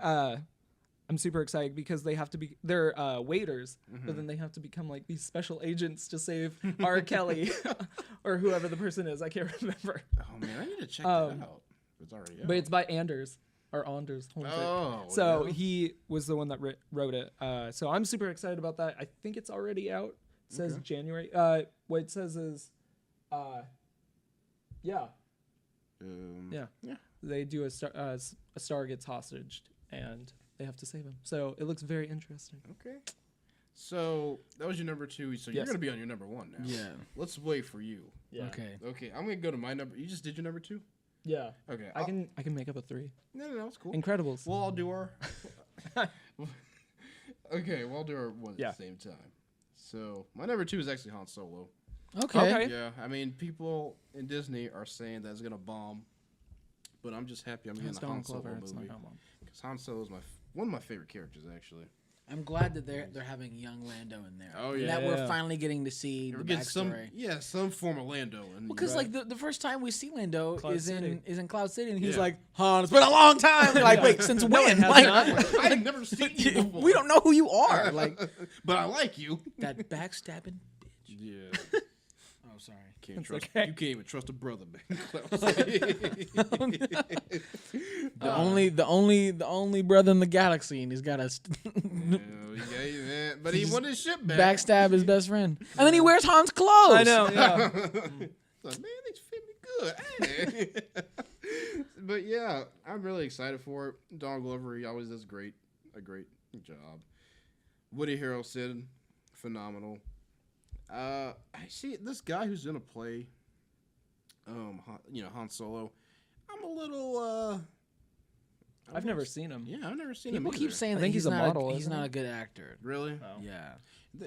I'm super excited because they have to be, they're waiters, but then they have to become like these special agents to save R. Kelly or whoever the person is. I can't remember. Oh man, I need to check that out. It's already out. But it's by Anders or Anders. Oh, So yeah. he was the one that wrote it. So I'm super excited about that. I think it's already out. It says January. What it says is, yeah. Yeah. They do a star gets hostaged and they have to save him. So it looks very interesting. Okay. So that was your number 2. So you're Yes. gonna be on your number 1 now. Yeah. Let's wait for you. Yeah. Okay. Okay. I'm gonna go to my number. You just did your number 2. Yeah. Okay. I can make up a 3. No, it's cool. Incredibles. Well, I'll do our. Okay, we'll do our one at the same time. So my number 2 is actually Han Solo. Okay. Yeah, I mean, people in Disney are saying that it's gonna bomb, but I'm just happy I'm getting a Han Solo movie because Han Solo is one of my favorite characters, actually. I'm glad that they're having young Lando in there. Oh, And yeah. that we're finally getting to see the We're getting backstory. some form of Lando. Because like the first time we see Lando Cloud is City. in Cloud City, and he's Yeah. like, "Han, it's been a long time." We're like, wait, since when? has Like, not. I've never seen you before. we don't know who you are. Like but I like you. that backstabbing bitch. Yeah. Oh, sorry. Can't trust. okay. You can't even trust a brother, man. The only brother in the galaxy, and he's got a Yeah, man. But he won his ship back. backstab his best friend, and then he wears Han's clothes. I know. Yeah. Like, man, these fit me good. Hey. But yeah, I'm really excited for it. Donald Glover, he always does a great job. Woody Harrelson, phenomenal. I see this guy who's gonna play, Han Solo. I'm a little. I've never seen him. Yeah, I've never seen People him. keep either. saying I that think he's he's a not model, he's isn't not he? a good actor. Really? Oh. Yeah.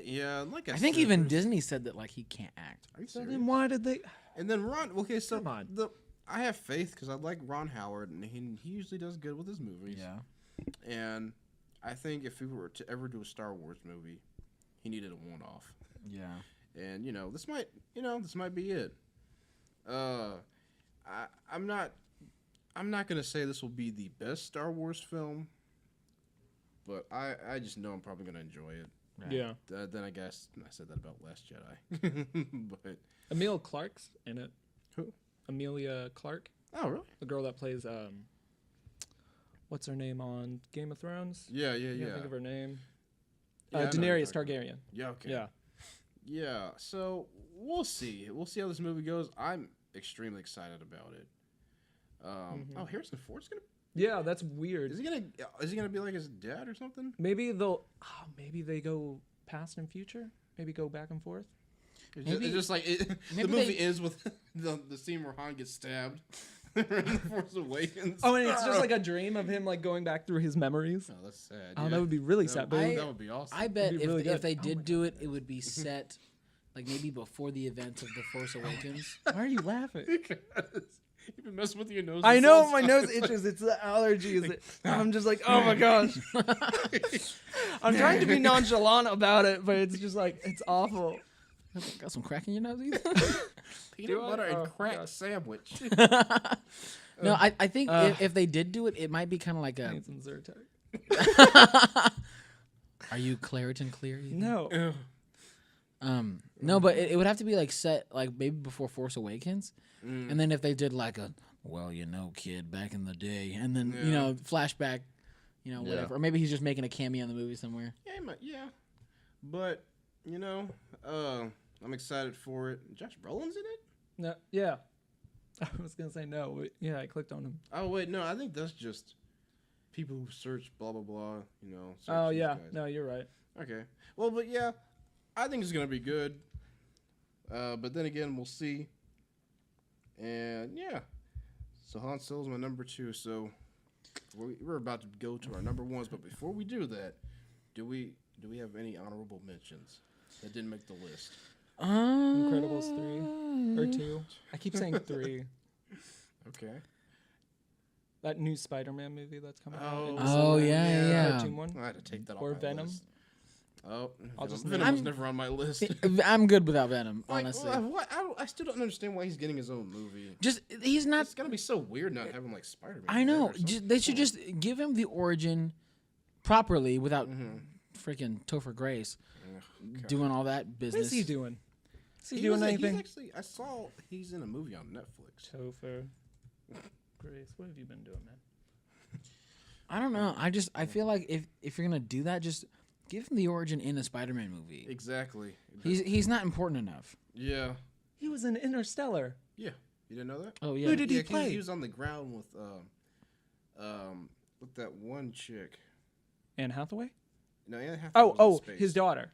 Yeah, like I I think said, even there's- Disney said that like he can't act. Are you So serious? then why did they? And then Ron. Okay, so Come on. I have faith because I like Ron Howard, and he usually does good with his movies. Yeah. And I think if we were to ever do a Star Wars movie, he needed a one-off. Yeah. And this might be it. I'm not gonna say this will be the best Star Wars film, but I just know I'm probably gonna enjoy it. Yeah. Then I guess I said that about Last Jedi, but Emilia Clarke's in it. Who? Amelia Clarke, oh really? the girl that plays what's her name on Game of Thrones? Yeah. I can't think of her name. Yeah, I know who you're Daenerys talking Targaryen. Yeah. Okay. Yeah. Yeah. So we'll see. We'll see how this movie goes. I'm extremely excited about it. Oh, Harrison Ford's gonna. Yeah, that's weird. Is he gonna be like his dad or something? Maybe maybe they go past and future. Maybe go back and forth. It's just like the maybe movie ends with the scene where Han gets stabbed in The Force Awakens. Oh, and it's just like a dream of him like going back through his memories. Oh, that's sad. Oh, yeah. that would be really sad. But That would be awesome. I bet It'd be really if good. they did do it, it would be set like maybe before the events of The Force Awakens. why are you laughing? You've been messing with your nose. I this know whole my time. nose itches. It's the allergies. I'm just like, oh my gosh. I'm trying to be nonchalant about it, but it's just like it's awful. Got some crack in your nose either? Peanut Do I? butter Oh, and crack gosh. sandwich. No, I think if they did do it, it might be kind of like I a. need some Zyrtec. Are you Claritin clear? you think? No. No, but it would have to be like set like maybe before Force Awakens, and then if they did like a kid, back in the day, and then flashback, whatever, or maybe he's just making a cameo in the movie somewhere. Yeah. But I'm excited for it. Josh Brolin's in it. No. Yeah. I was gonna say no. But yeah, I clicked on him. Oh wait, no, I think that's just people who search blah blah blah. You know. Search Oh these yeah, guys. no, you're right. Okay. Well, but yeah, I think it's gonna be good. But then again, we'll see. And yeah, so Han Solo's my number 2. So we're about to go to our number 1s. But before we do that, do we have any honorable mentions that didn't make the list? Incredibles 3 or 2. I keep saying 3. Okay. That new Spider-Man movie that's coming out. Oh, in Oh, December. yeah. Cartoon one. I had to take that off Or my Venom. list. Oh, I'll just Venom name- was never on my list. I'm good without Venom, Like, honestly. what? I still don't understand why he's getting his own movie. Just he's not. It's gonna be so weird not having like Spider-Man. I know. They should just give him the origin properly without freaking Topher Grace doing all that What business. is he doing? Is he He doing was anything? I saw he's in a movie on Netflix. Topher Grace, what have you been doing, man? I don't know. I feel like if you're gonna do that, just give him the origin in a Spider-Man movie. Exactly. He's not important enough. Yeah. He was in Interstellar. Yeah. You didn't know that? Oh yeah. Who did he 'cause play? He was on the ground with that one chick. Anne Hathaway? No, Anne Hathaway Oh, was in space. his daughter.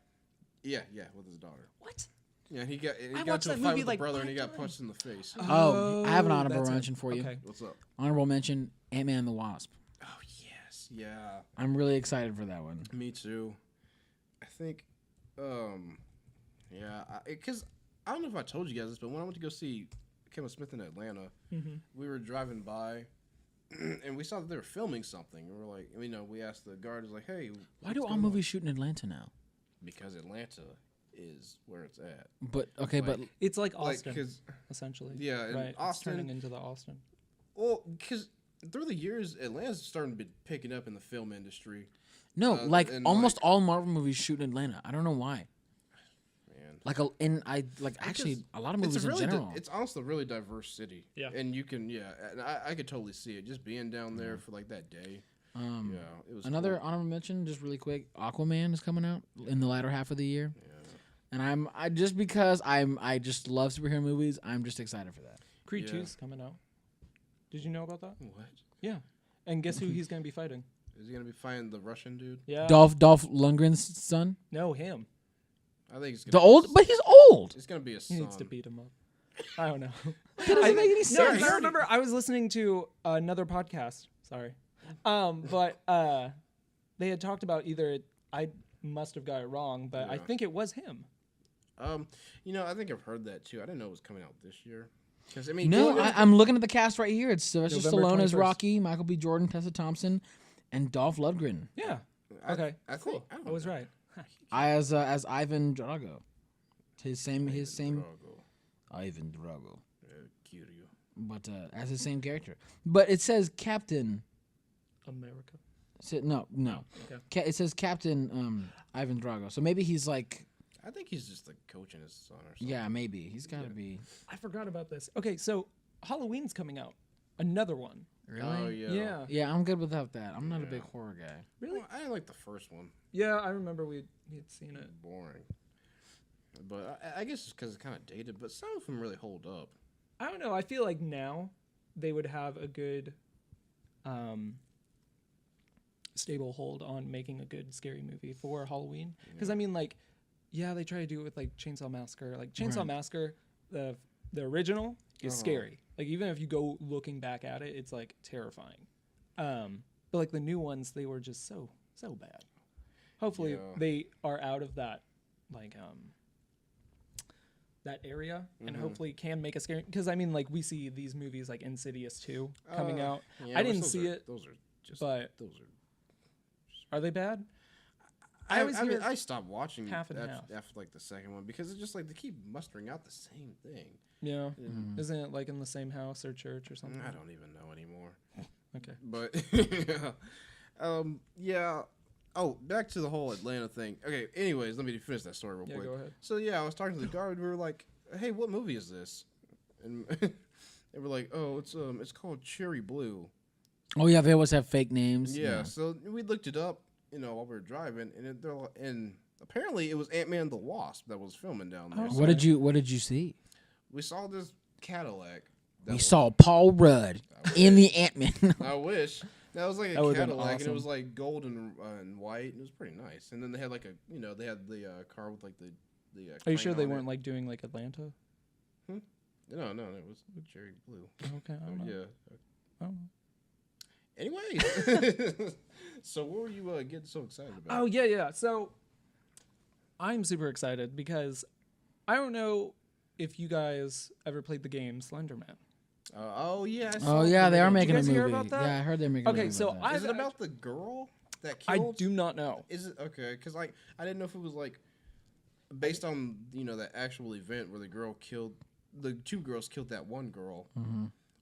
Yeah, with his daughter. What? Yeah, he got I into watched a that fight movie with the like brother, and he 5 got punched in the face. Oh, I have an honorable that's it. mention for you. Okay. What's up? Honorable mention: Ant-Man and the Wasp. Oh yes, yeah. I'm really excited for that one. Me too. I think, yeah, because I don't know if I told you guys this, but when I went to go see Kevin Smith in Atlanta, we were driving by, and we saw that they were filming something. And we're like, we asked the guard, like, hey, Why do all movies shoot in Atlanta now? Because Atlanta is where it's at. But okay, but It's like Austin, because essentially. yeah, in Right. It's Austin, turning into the Austin. well, because through the years, Atlanta's starting to be picking up in the film industry. no, like and, almost all Marvel movies shoot in Atlanta. I don't know why. Man. Actually a lot of It's movies a in really general. it's honestly a really diverse city. Yeah. And you can, and I could totally see it just being down there for like that day. Yeah, it was Another cool. honorable mention, just really quick. Aquaman is coming out in the latter half of the year, and I just because I just love superhero movies. I'm just excited for that. Creed Yeah. 2's coming out. Did you know about that? What? Yeah. And guess who he's going to be fighting? Is he gonna be fighting the Russian dude? Yeah. Dolph Lundgren's son, No, him. I think it's gonna the be old, but he's old. It's gonna be a He son. needs to beat him up. I don't know. That doesn't make any No, sense. I remember I was listening to another podcast. Sorry. But they had talked about I must have got it wrong, but I Yeah. think it was him. I think I've heard that too. I didn't know it was coming out this year. Because No, going into- I'm looking at the cast right here. It's Sylvester November Stallone as 21st. Rocky, Michael B. Jordan, Tessa Thompson, and Dolph Lundgren Yeah. I- Okay. I think- cool. I don't I was know. right. as Ivan Drago. His same Drago, Ivan Drago, Kiryu. but as his same character. But it says Captain. America. No. Okay. It says Captain Ivan Drago. So maybe he's like, I think he's just like coaching his son or something. yeah, maybe he's got to be. I forgot about this. Okay, so Halloween's coming out. Another one. Really? Oh yeah. Yeah. Yeah, I'm good without that. I'm not a Yeah. big horror guy. Really? Well, I didn't like the first one. Yeah, I remember we had seen it. Boring. But I guess it's because it's kind of dated. But some of them really hold up. I don't know. I feel like now they would have a good stable hold on making a good scary movie for Halloween. Because I mean, like, yeah, they try to do it with like Chainsaw Massacre. Like Chainsaw Right. Massacre, the original is scary. Like even if you go looking back at it, it's like terrifying. But like the new ones, they were just so bad. Hopefully Yeah. they are out of that like that area and hopefully can make a scary, because I mean like we see these movies like Insidious 2 coming out. Yeah, I which didn't those see are- it, Those are just. but those are. are they bad? I always mean, hear I stopped watching half and after, half. after like the second one because it's just like they keep mustering out the same thing. Yeah. Isn't it like in the same house or church or something? I don't even know anymore. Okay. But yeah. Oh, back to the whole Atlanta thing. Okay. Anyways, let me finish that story real Yeah, quick. go ahead. So yeah, I was talking to the guard. We were like, "Hey, what movie is this?" And they were like, "Oh, it's called Cherry Blue." Oh yeah, they always have fake names. Yeah. So we looked it up, while we were driving, and apparently it was Ant-Man and the Wasp that was filming down there. Oh, So What did you see? we saw this Cadillac We saw Paul Rudd in the Ant-Man. I wish. That was like a That would've been Cadillac, and it awesome. was like gold and white, and it was pretty nice. And then they had like they had the car with like the. Are you sure crane they on weren't it. like doing like Atlanta? No, it was cherry blue. Okay, I don't know. Yeah. I don't know. Anyways, so what were you getting so excited about? Oh yeah. So I'm super excited because I don't know if you guys ever played the game Slenderman. Oh yeah. I Oh saw yeah, the they are video. making a guys hear movie. about that? Yeah, I heard they're making. Okay, a movie so about that. Is it about the girl that I killed? do not know. Is it okay? Because like I didn't know if it was like based on that actual event where the two girls killed that one girl,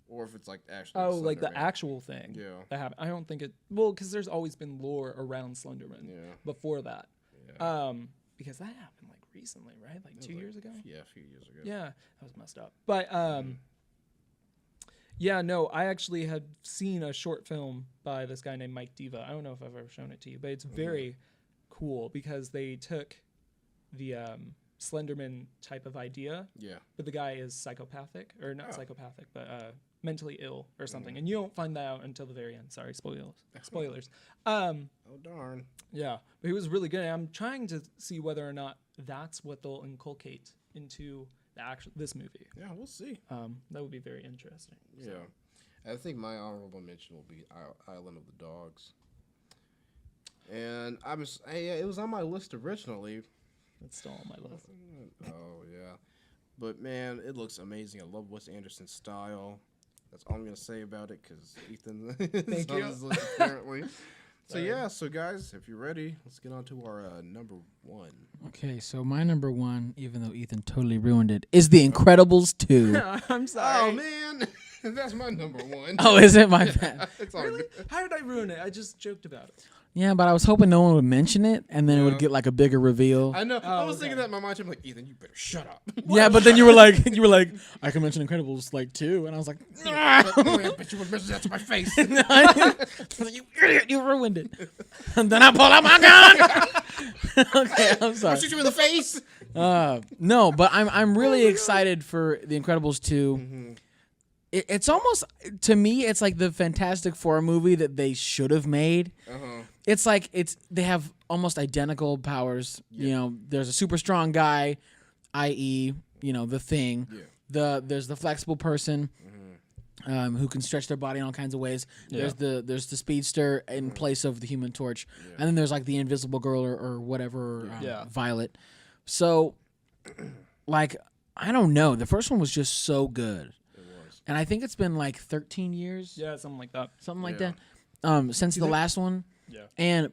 or if it's like actually. Oh, like the Slenderman. actual thing. Yeah. That happened. I don't think it. Well, because there's always been lore around Slenderman. Yeah. Before that. Yeah. Because that happened like recently, right? Like It was 2 years ago. Yeah, a few years ago. Yeah, that was messed up. But yeah, no, I actually had seen a short film by this guy named Mike Diva. I don't know if I've ever shown it to you, but it's very cool because they took the Slenderman type of idea, Yeah. but the guy is psychopathic, or not Oh. psychopathic, but mentally ill or something. And you don't find that out until the very end. Sorry, spoilers. Oh darn. Yeah, but he was really good. And I'm trying to see whether or not that's what they'll inculcate into this movie. Yeah, we'll see. That would be very interesting. So. Yeah. I think my honorable mention will be Island of the Dogs. And it was on my list originally. That's still on my list. Oh yeah, but man, it looks amazing. I love Wes Anderson's style. That's all I'm gonna say about it because Ethan is on his list apparently. So yeah, so guys, if you're ready, let's get on to our number one. Okay, so my number one, even though Ethan totally ruined it, is The Incredibles 2. I'm sorry. Oh man, that's my number one. Oh, is it? My bad. It's all Really? good. How did I ruin it? I just joked about it. Yeah, but I was hoping no one would mention it, and then it would get like a bigger reveal. I know. I Oh, was okay. thinking that in my mind. I'm like, Ethan, you better shut up. Yeah, but then you were like, I can mention Incredibles like 2, and I was like, I bet you would mention that to my face. you idiot, you ruined it. And then I pull out my gun. Okay, I'm I'll sorry. shoot you in the face. No, but I'm really excited for The Incredibles 2. It's almost, to me, it's like the Fantastic Four movie that they should have made. It's like they have almost identical powers. You know, there's a super strong guy, i.e., the Thing. Yeah. There's the flexible person who can stretch their body in all kinds of ways. Yeah. There's the speedster in place of the Human Torch, and then there's like the Invisible Girl or whatever, Violet. So, like, I don't know. The first one was just so good. It was. And I think it's been like 13 years, Yeah, something like that. something like Yeah. that, since the last one. Yeah. And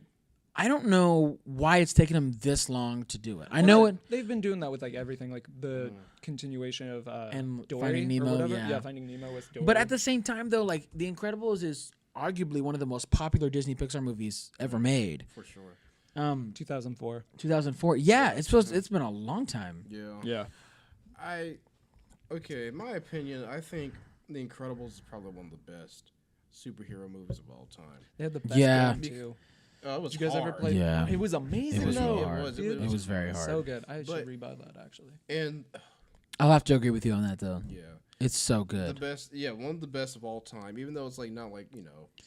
I don't know why it's taken them this long to do it. I know it. They've been doing that with like everything, like the continuation of And Dory Finding Nemo, or whatever. yeah. Finding Nemo with Dory. But at the same time, though, like The Incredibles is arguably one of the most popular Disney Pixar movies ever made. For sure. 2004. 2004. Yeah, it's been a long time. Yeah. Okay, in my opinion, I think The Incredibles is probably one of the best superhero movies of all time. They had the best Yeah. game too. It was Did you guys ever hard. play? Yeah. It was amazing. It was though. really hard. Dude. It was very hard. So good. I But- should rebuy that actually. And I'll have to agree with you on that, though. yeah, It's so the good. best. Yeah, one of the best of all time. Even though it's like not like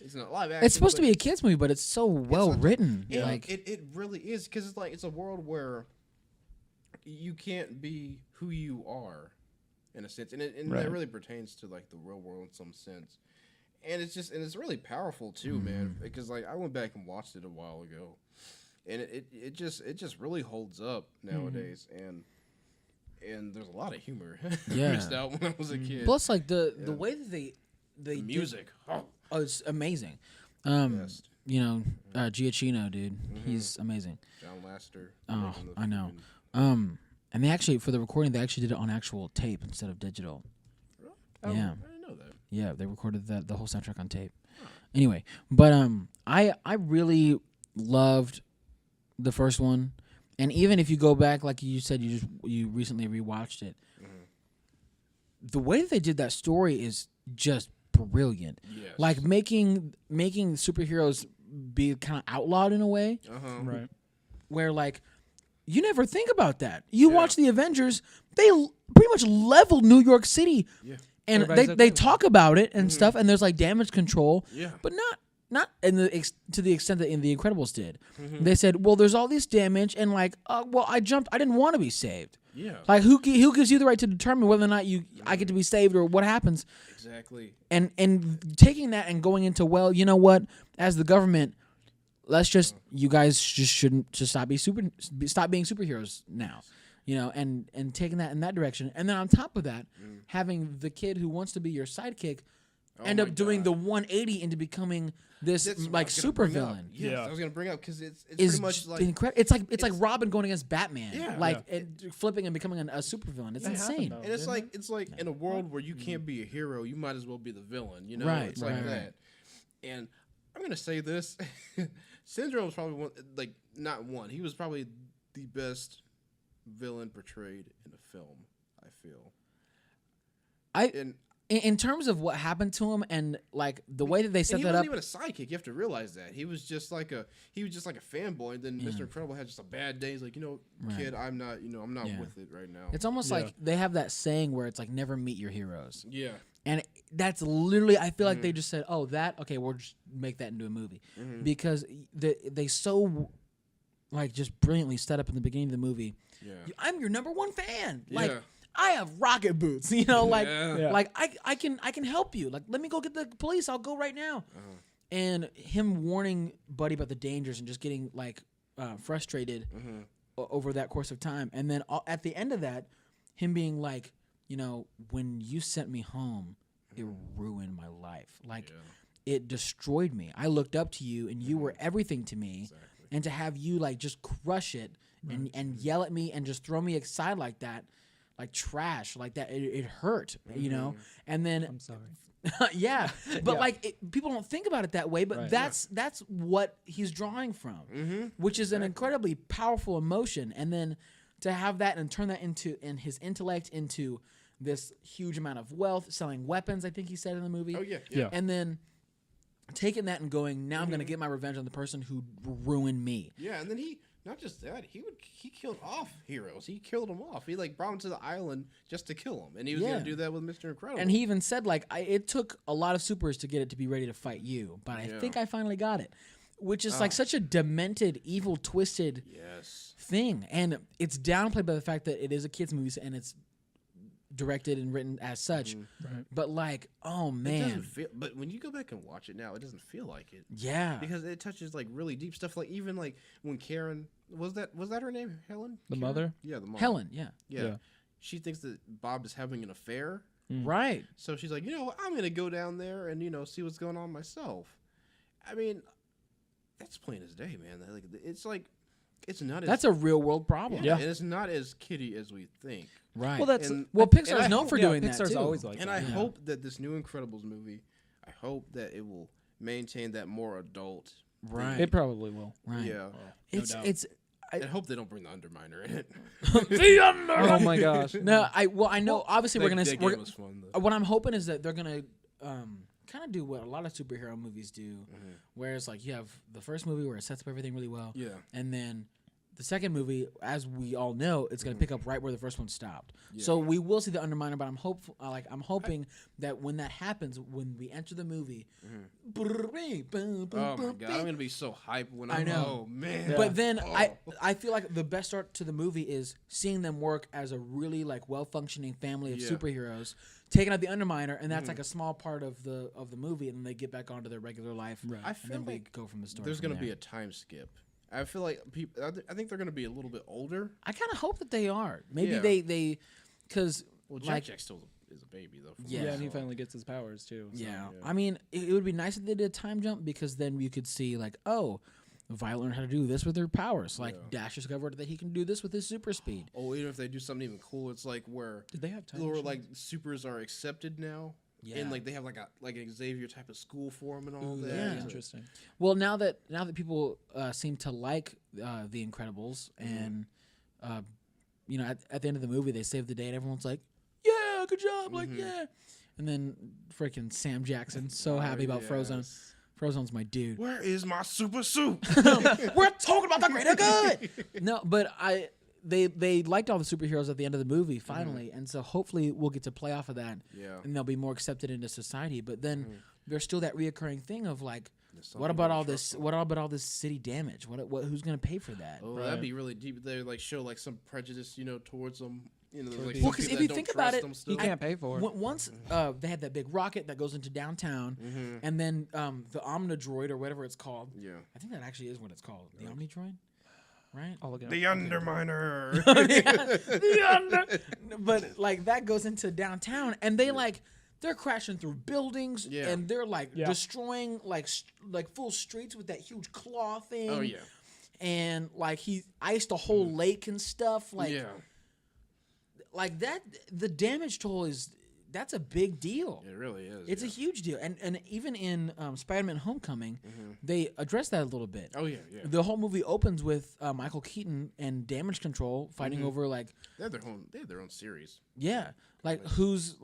it's not live action. It's supposed to but be a kids movie, but it's so well written. it- Like it really is because it's like it's a world where you can't be who you are, in a sense, and Right. that really pertains to like the real world in some sense. And it's really powerful too, man. Because like I went back and watched it a while ago, and it just really holds up nowadays. And there's a lot of humor Yeah. missed out when I was a kid. plus, like the way that they the music, it's amazing. best. Giacchino, dude, he's amazing. John Lasseter. Oh, making the I know. freaking- And they actually, for the recording, they actually did it on actual tape instead of digital. Oh, Yeah. I didn't know that. Yeah, they recorded the whole soundtrack on tape. Anyway, but I really loved the first one, and even if you go back, like you said, you recently rewatched it. The way that they did that story is just brilliant. Yes. Like making superheroes be kind of outlawed in a way, Right. where like you never think about that. You Yeah. watch the Avengers; they pretty much leveled New York City. Yeah. and Everybody's they okay with talk about it and stuff, and there's like damage control, Yeah. but not to the extent that in The Incredibles did. They said, well, there's all this damage, and like, well, I didn't want to be saved. Yeah. Like, who gives you the right to determine whether or not I get to be saved or what happens? Exactly. And taking that and going into, well, you know what, as the government, let's just, you guys just shouldn't just stop being superheroes now, and taking that in that direction. And then on top of that, having the kid who wants to be your sidekick end up doing the 180 into becoming this like super villain. Yes, Yeah. I was gonna bring up because it's Is pretty much like incredible. It's like Robin going against Batman, and flipping and becoming a super villain. It's That insane. happened, and it's like in a world where you can't be a hero, you might as well be the villain. Right, It's like right. that. And I'm gonna say this: Syndrome was probably one. He was probably the best villain portrayed in a film. I feel. In terms of what happened to him and like the way that they set he that up, wasn't even a sidekick. You have to realize that he was just like a fanboy. And then Mr. Incredible had just a bad day. He's like, kid, I'm not with it right now. it's almost like they have that saying where it's like never meet your heroes. Yeah. And that's literally, I feel like they just said, oh, we'll just make that into a movie. Because they so, like, just brilliantly set up in the beginning of the movie. Yeah. I'm your number one fan. Like, Yeah. I have rocket boots, like, Yeah. like I can help you. Like, let me go get the police. I'll go right now. And him warning Buddy about the dangers and just getting, like, frustrated over that course of time. And then at the end of that, him being like, when you sent me home, it ruined my life. Like, it destroyed me. I looked up to you, and you were everything to me. Exactly. And to have you, like, just crush it and yell at me and just throw me aside like that, like trash, like that, it hurt, And then, I'm sorry. yeah, but Yeah. like people don't think about it that way. But Right. that's what he's drawing from, which is an incredibly powerful emotion. And then to have that and turn that into his intellect into this huge amount of wealth, selling weapons, I think he said in the movie. Oh yeah. Yeah. And then taking that and going, now I'm going to get my revenge on the person who ruined me. Yeah, and then not just that, he killed off heroes. He killed them off. He like brought them to the island just to kill them, and he was Yeah. gonna do that with Mr. Incredible. And he even said, like, it took a lot of supers to get it to be ready to fight you, but I Yeah. think I finally got it, which is like such a demented, evil, twisted thing. And it's downplayed by the fact that it is a kid's movie and it's directed and written as such. Right. But like, oh It man, doesn't feel. But when you go back and watch it now, it doesn't feel like it. yeah, Because it touches like really deep stuff. Like even like when Karen was that her name? Helen? The Karen? mother? Yeah, the mother. Helen, yeah, Yeah. She thinks that Bob is having an affair. right. So she's like, I'm gonna go down there and see what's going on myself. I mean, that's plain as day, man. It's not. That's a real world problem. Yeah. and it's not as kiddie as we think. Right. Well, that's And- Pixar's I known hope- for yeah, doing Pixar's that too. always like And that. I hope that this new Incredibles movie, I hope that it will maintain that more adult. Right. It probably will. right. Yeah. It's I hope they don't bring the Underminer in it. Oh my gosh. no. I know. Obviously, we're gonna. That game was fun, though. What I'm hoping is that they're gonna kind of do what a lot of superhero movies do, where it's like you have the first movie where it sets up everything really well, Yeah. and then the second movie, as we all know, it's gonna pick up right where the first one stopped. So we will see the Underminer, but I'm hoping that when that happens, when we enter the movie, Oh my god, I'm gonna be so hyped when I know. Oh man. But then I feel like the best start to the movie is seeing them work as a really like well functioning family of superheroes, taking out the Underminer, and that's like a small part of the movie, and then they get back onto their regular life. Right. I And feel then we like go from the story. there's from gonna be there. a time skip. I feel like people. I think they're gonna be a little bit older. I kind of hope that they are. Maybe Yeah. they because Well, like Jack still is a baby though. from Yeah. what I Yeah, and he saw. finally gets his powers too. So. yeah. I mean, it would be nice if they did a time jump because then you could see like, oh, Violet learned how to do this with her powers. Like Dash discovered that he can do this with his super speed. Oh, even if they do something even cool, it's like where Did they have time? where machines? like supers are accepted now. Yeah. And like they have like an Xavier type of school for him and all Ooh, that. that'd be Yeah. interesting. Well, now that people seem to like the Incredibles, and at the end of the movie they save the day, and everyone's like, "Yeah, good job!" Like, yeah. And then freaking Sam Jackson so happy about Frozone. yes. Frozone's my dude. Where is my super suit? We're talking about the greater good. No, but they liked all the superheroes at the end of the movie finally, and so hopefully we'll get to play off of that, and they'll be more accepted into society. But then there's still that reoccurring thing of like, what about all this? What about all this city damage? What who's gonna pay for that? Oh, that'd be really deep. They like show like some prejudice, towards them. Like well, because if you think about it, you can't pay for it. Once they had that big rocket that goes into downtown, and then the Omnidroid or whatever it's called. Yeah, I think that actually is what it's called, the Omnidroid, right? The Underminer. But like that goes into downtown, and they like. They're crashing through buildings, and they're like destroying like full streets with that huge claw thing. Oh yeah, and like he iced a whole lake and stuff. Like, like that. The damage toll that's a big deal. It really is. It's a huge deal, and even in Spider-Man: Homecoming, they address that a little bit. Oh yeah. The whole movie opens with Michael Keaton and Damage Control fighting over like they have their own series. Yeah, like who's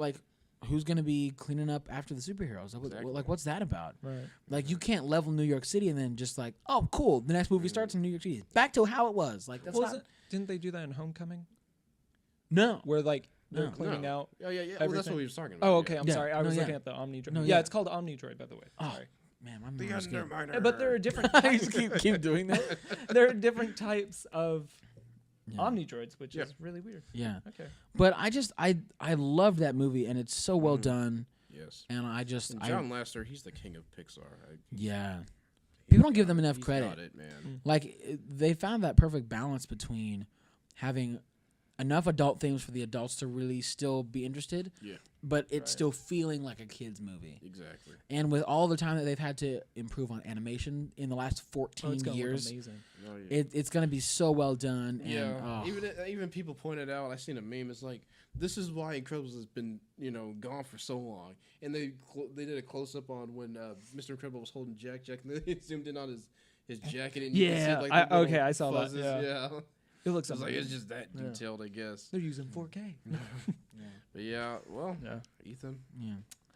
going to be cleaning up after the superheroes? Like, what's that about? Right. Like, you can't level New York City and then just like, oh, cool. The next movie starts in New York City. Back to how it was. Like, that's not. Didn't they do that in Homecoming? No. Where like they're cleaning out. Yeah. Well, that's what we were talking about. Oh, okay. I'm sorry. I was looking at the Omnidroid. No, it's called Omnidroid, by the way. Sorry. Man, my the Underminer. But there are different. keep doing that. There are different types of. Omnidroids, which is really weird. Yeah. Okay. But I love that movie, and it's so well done. Yes. And John Lasseter, he's the king of Pixar. People don't give them enough credit. Got it, man. Like they found that perfect balance between having enough adult themes for the adults to really still be interested. Yeah. But it's still feeling like a kid's movie. Exactly. And with all the time that they've had to improve on animation in the last 14 years, it's going to be so well done. Yeah. And, even people pointed out, I seen a meme. It's like this is why Incredibles has been gone for so long. And they did a close up on when Mr. Incredible was holding Jack, and they zoomed in on his jacket. And you can see, like, I saw fuzzes. that. Yeah. It looks like it's just that detailed, I guess. They're using 4K. But Ethan,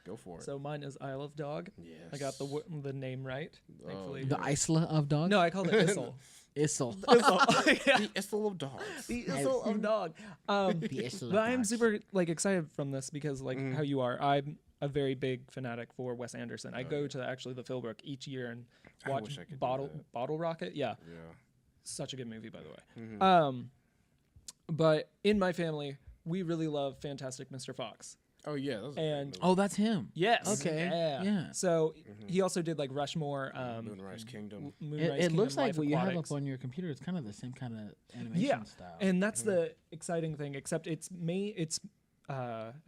go for it. So mine is Isle of Dog. Yes. I got the name right, thankfully. The Isla of Dog? No, I called it Issel. Issel. The Issel of Dog. The Issel of Dog. But I'm super excited from this because how you are, I'm a very big fanatic for Wes Anderson. I go to actually the Philbrook each year and watch Bottle Rocket. Yeah. Such a good movie, by the way. But in my family, we really love Fantastic Mr. Fox. Oh yeah, that's him. Yes. Okay. Yeah. So he also did like Rushmore, Moonrise Kingdom. It looks like what you have up on your computer. It's kind of the same kind of animation style. And that's the exciting thing. Except it's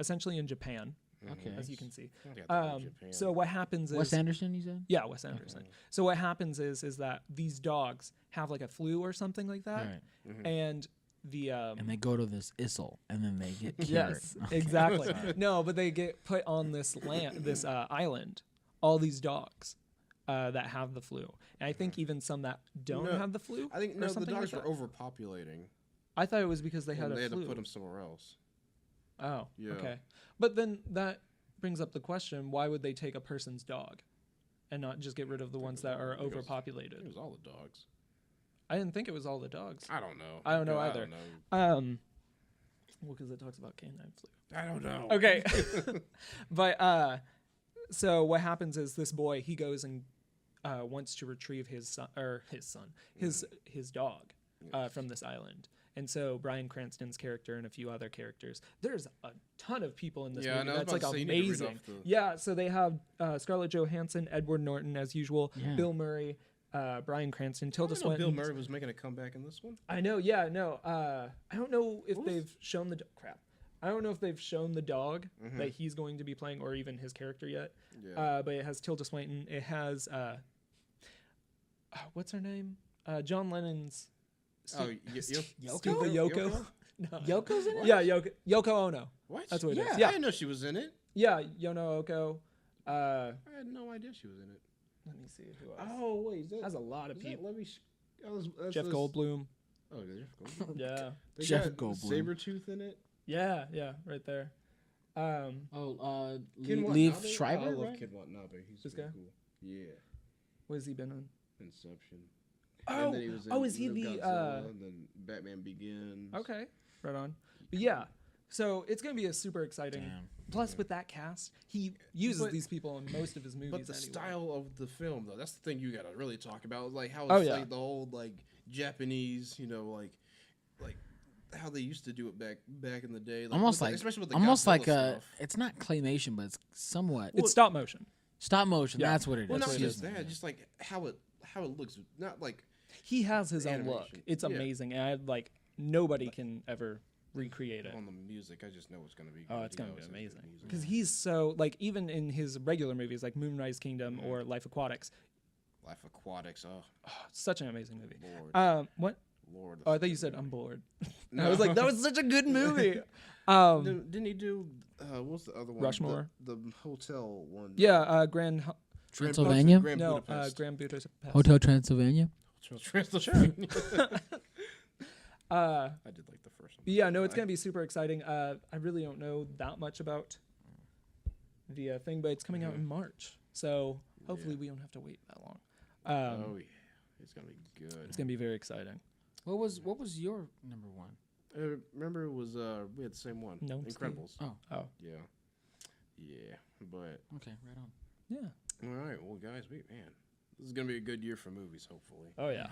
essentially in Japan. Okay. As you can see. So what happens is Wes Anderson, you said? Yeah, Wes Anderson. Okay. So what happens is that these dogs have like a flu or something like that, and and they go to this Issel, and then they get cured. Yes, exactly. No, but they get put on this island. All these dogs that have the flu, and I think even some that don't have the flu. I think the dogs were overpopulating. I thought it was because they had a flu. They had to put them somewhere else. Oh, yeah. Okay. But then that brings up the question: why would they take a person's dog, and not just get rid of the ones that are overpopulated? It was all the dogs. I didn't think it was all the dogs. I don't know. I don't know either. Well, because it talks about canine flu. I don't know. Okay. But so what happens is this boy, he goes and wants to retrieve his dog from this island. And so Bryan Cranston's character and a few other characters. There's a ton of people in this movie. That's like amazing. Yeah, so they have Scarlett Johansson, Edward Norton as usual, Bill Murray, Bryan Cranston, Tilda Swinton. Bill Murray was making a comeback in this one. I know. Yeah, no. I don't know if they've shown I don't know if they've shown the dog that he's going to be playing, or even his character yet. Yeah. But it has Tilda Swinton. It has what's her name? John Lennon's. Yoko? No. Yoko's in it? Yeah, Yoko Ono. What? That's what it is. Yeah, I didn't know she was in it. Yeah, Yoko. I had no idea she was in it. Let me see who else. Oh wait, that's a lot of people. Jeff Goldblum. Oh, Jeff Goldblum. Yeah, Jeff Goldblum. Sabretooth in it. Yeah, right there. Liev Schreiber. I love Kid Watanabe. He's this guy. Cool. Yeah. What has he been on? Inception. Oh, and then he was in is he No the, Godzilla, and then Batman Begins. Okay, right on. But yeah, so it's gonna be a super exciting. Damn. Plus, with that cast, he uses these people in most of his movies. But the anyway. style of the film, though, that's the thing you gotta really talk about. Like how it's Oh, yeah. like the old like Japanese, like how they used to do it back in the day. Like, Almost with like, especially with the almost Godzilla like stuff. it's not claymation, but it's somewhat It's stop motion. stop motion. Yeah. That's what it is. Well, not what it just is. that, just like how it looks. Not like He has his own look. Animation. It's Yeah. amazing, and nobody can ever recreate it. on the music. I just know it's gonna be. Oh, good. it's gonna be Good amazing. music. Because he's so even in his regular movies like Moonrise Kingdom or Life Aquatics, Life Aquatics. Oh, such an amazing movie. Lord, What? Lord. Oh, I thought you said I'm bored. No. I was like, that was such a good movie. Didn't he do? What's the other one? Rushmore? The hotel one. Yeah, Grand Transylvania? Grand no, Budapest. Grand Budapest. Hotel Transylvania. Transylvania. Uh, I did like the first one. yeah, no, it's gonna be super exciting. I really don't know that much about the thing, but it's coming out in March, so hopefully we don't have to wait that long. Oh yeah, it's gonna be good. It's gonna be very exciting. What was your number one? Remember it was we had the same one. No, Incredibles. Oh. Yeah. Yeah, but Okay, right on. Yeah. all right, well guys, this is gonna be a good year for movies, hopefully. Oh yeah.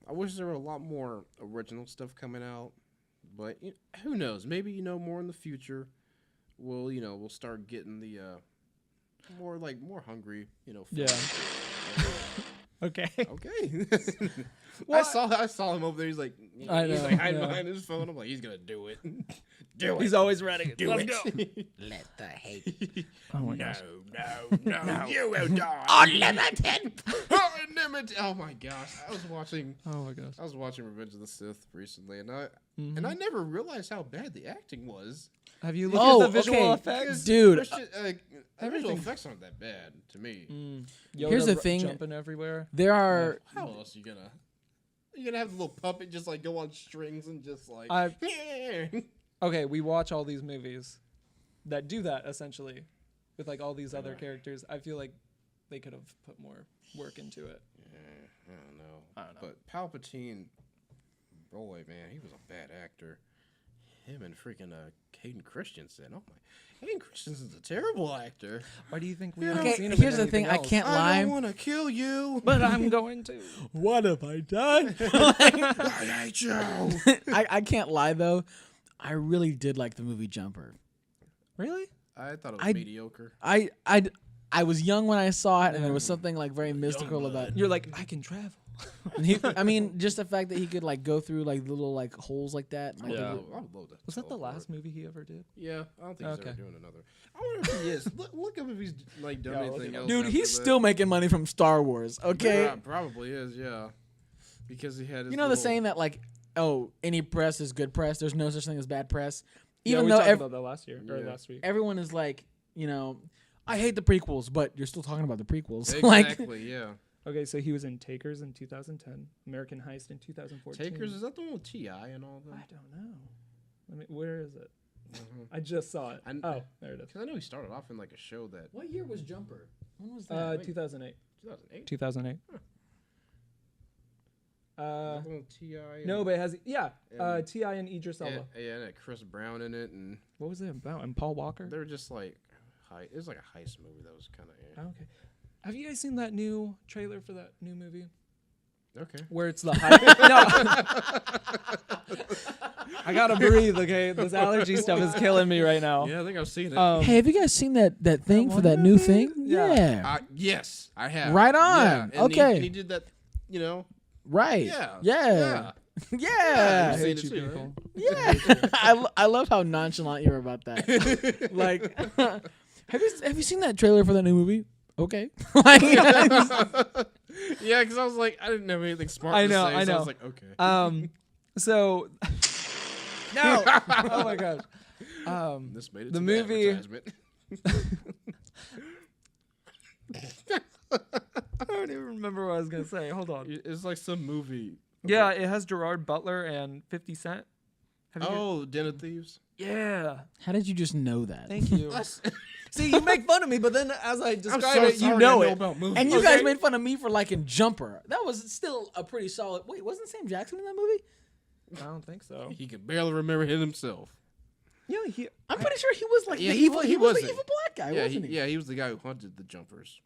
I wish there were a lot more original stuff coming out, but who knows? Maybe more in the future. We'll start getting the more hungry. Films. Yeah. Okay. Okay. What? I saw him over there. He's like, I he's know, like hiding yeah. behind his phone. I'm like, he's gonna do it. Do it. He's always ready. do Let's it. go. Let the hate. Oh my No, gosh. no, you will die. Unlimited. Unlimited. Oh my gosh! I was watching Revenge of the Sith recently, and I never realized how bad the acting was. Have you looked at the visual okay. effects? Dude. Visual Everything- effects aren't that bad to me. Yoda Here's the thing. jumping everywhere. There are How else are you gonna? You're gonna have the little puppet just like go on strings and just like. Okay, we watch all these movies that do that essentially with all these other characters. I feel like they could have put more work into it. I don't know. But Palpatine, boy, man, he was a bad actor. Him and freaking Hayden Christensen. Oh my, Hayden Christensen's a terrible actor. Why do you think we Okay, haven't seen him in here's the anything thing. I else? can't I lie. don't want to kill you, But I'm going to. What have I done? I hate you. I can't lie though. I really did like the movie Jumper. Really? I thought it was mediocre. I was young when I saw it, and there was something very mystical blood. about. You're like, I can travel. I mean, just the fact that he could go through little holes like that. I would love that. Was that the last movie he ever did? Yeah, I don't think he's Okay. ever doing another. I wonder if he is. Look up if he's done Yeah, look anything it up. else. Dude, after he's that. still making money from Star Wars. Okay, Yeah, probably is. Yeah, because he had. His you know the little- saying that any press is good press. There's no such thing as bad press. Yeah, Even we though talked about that last year or Yeah. last week. everyone is I hate the prequels, but you're still talking about the prequels. Exactly. Yeah. Okay, so he was in Takers in 2010, American Heist in 2014. Takers, is that the one with T.I. and all I that? don't know. Where is it? I just saw it. I- There it is. Because I know he started off in a show that What year was Jumper? When was that? 2008. 2008. 2008. That one with T.I. No, but it has and- T.I. and Idris Elba. Yeah, and it had Chris Brown in it, and What was it about? And Paul Walker. they were just it was like a heist movie that was kind of. Okay. Have you guys seen that new trailer for that new movie? Okay. Where it's the heist? No. I gotta breathe. Okay, this allergy stuff is killing me right now. Yeah, I think I've seen it. Hey, have you guys seen that thing for that new thing? Yeah. Yes, I have. Right on. Yeah, and Okay. and he did that. Right. Yeah. Yeah. Yeah. Yeah. I Seen hate it you too, people. Yeah. I love how nonchalant you're about that. Have you seen that trailer for that new movie? Okay. Yeah, because I was like, I didn't have anything smart I to know, say, I so I know. was like, okay. So. No. Oh my gosh. This made it the to movie- advertisement. I don't even remember what I was gonna say. Hold on. It's like some movie. Yeah, it has Gerard Butler and 50 Cent. Have you Oh, Den of Thieves. Yeah. How did you just know that? Thank you. See, you make fun of me, but then as I describe so it, you sorry know I it. about movies. And you Okay. guys made fun of me for liking Jumper. That was still a pretty solid. Wait, wasn't Sam Jackson in that movie? I don't think so. He could barely remember him himself. Yeah, I'm pretty sure he was like Yeah, the he evil. was- He he was was the it. evil black guy, wasn't he? He was the guy who hunted the jumpers.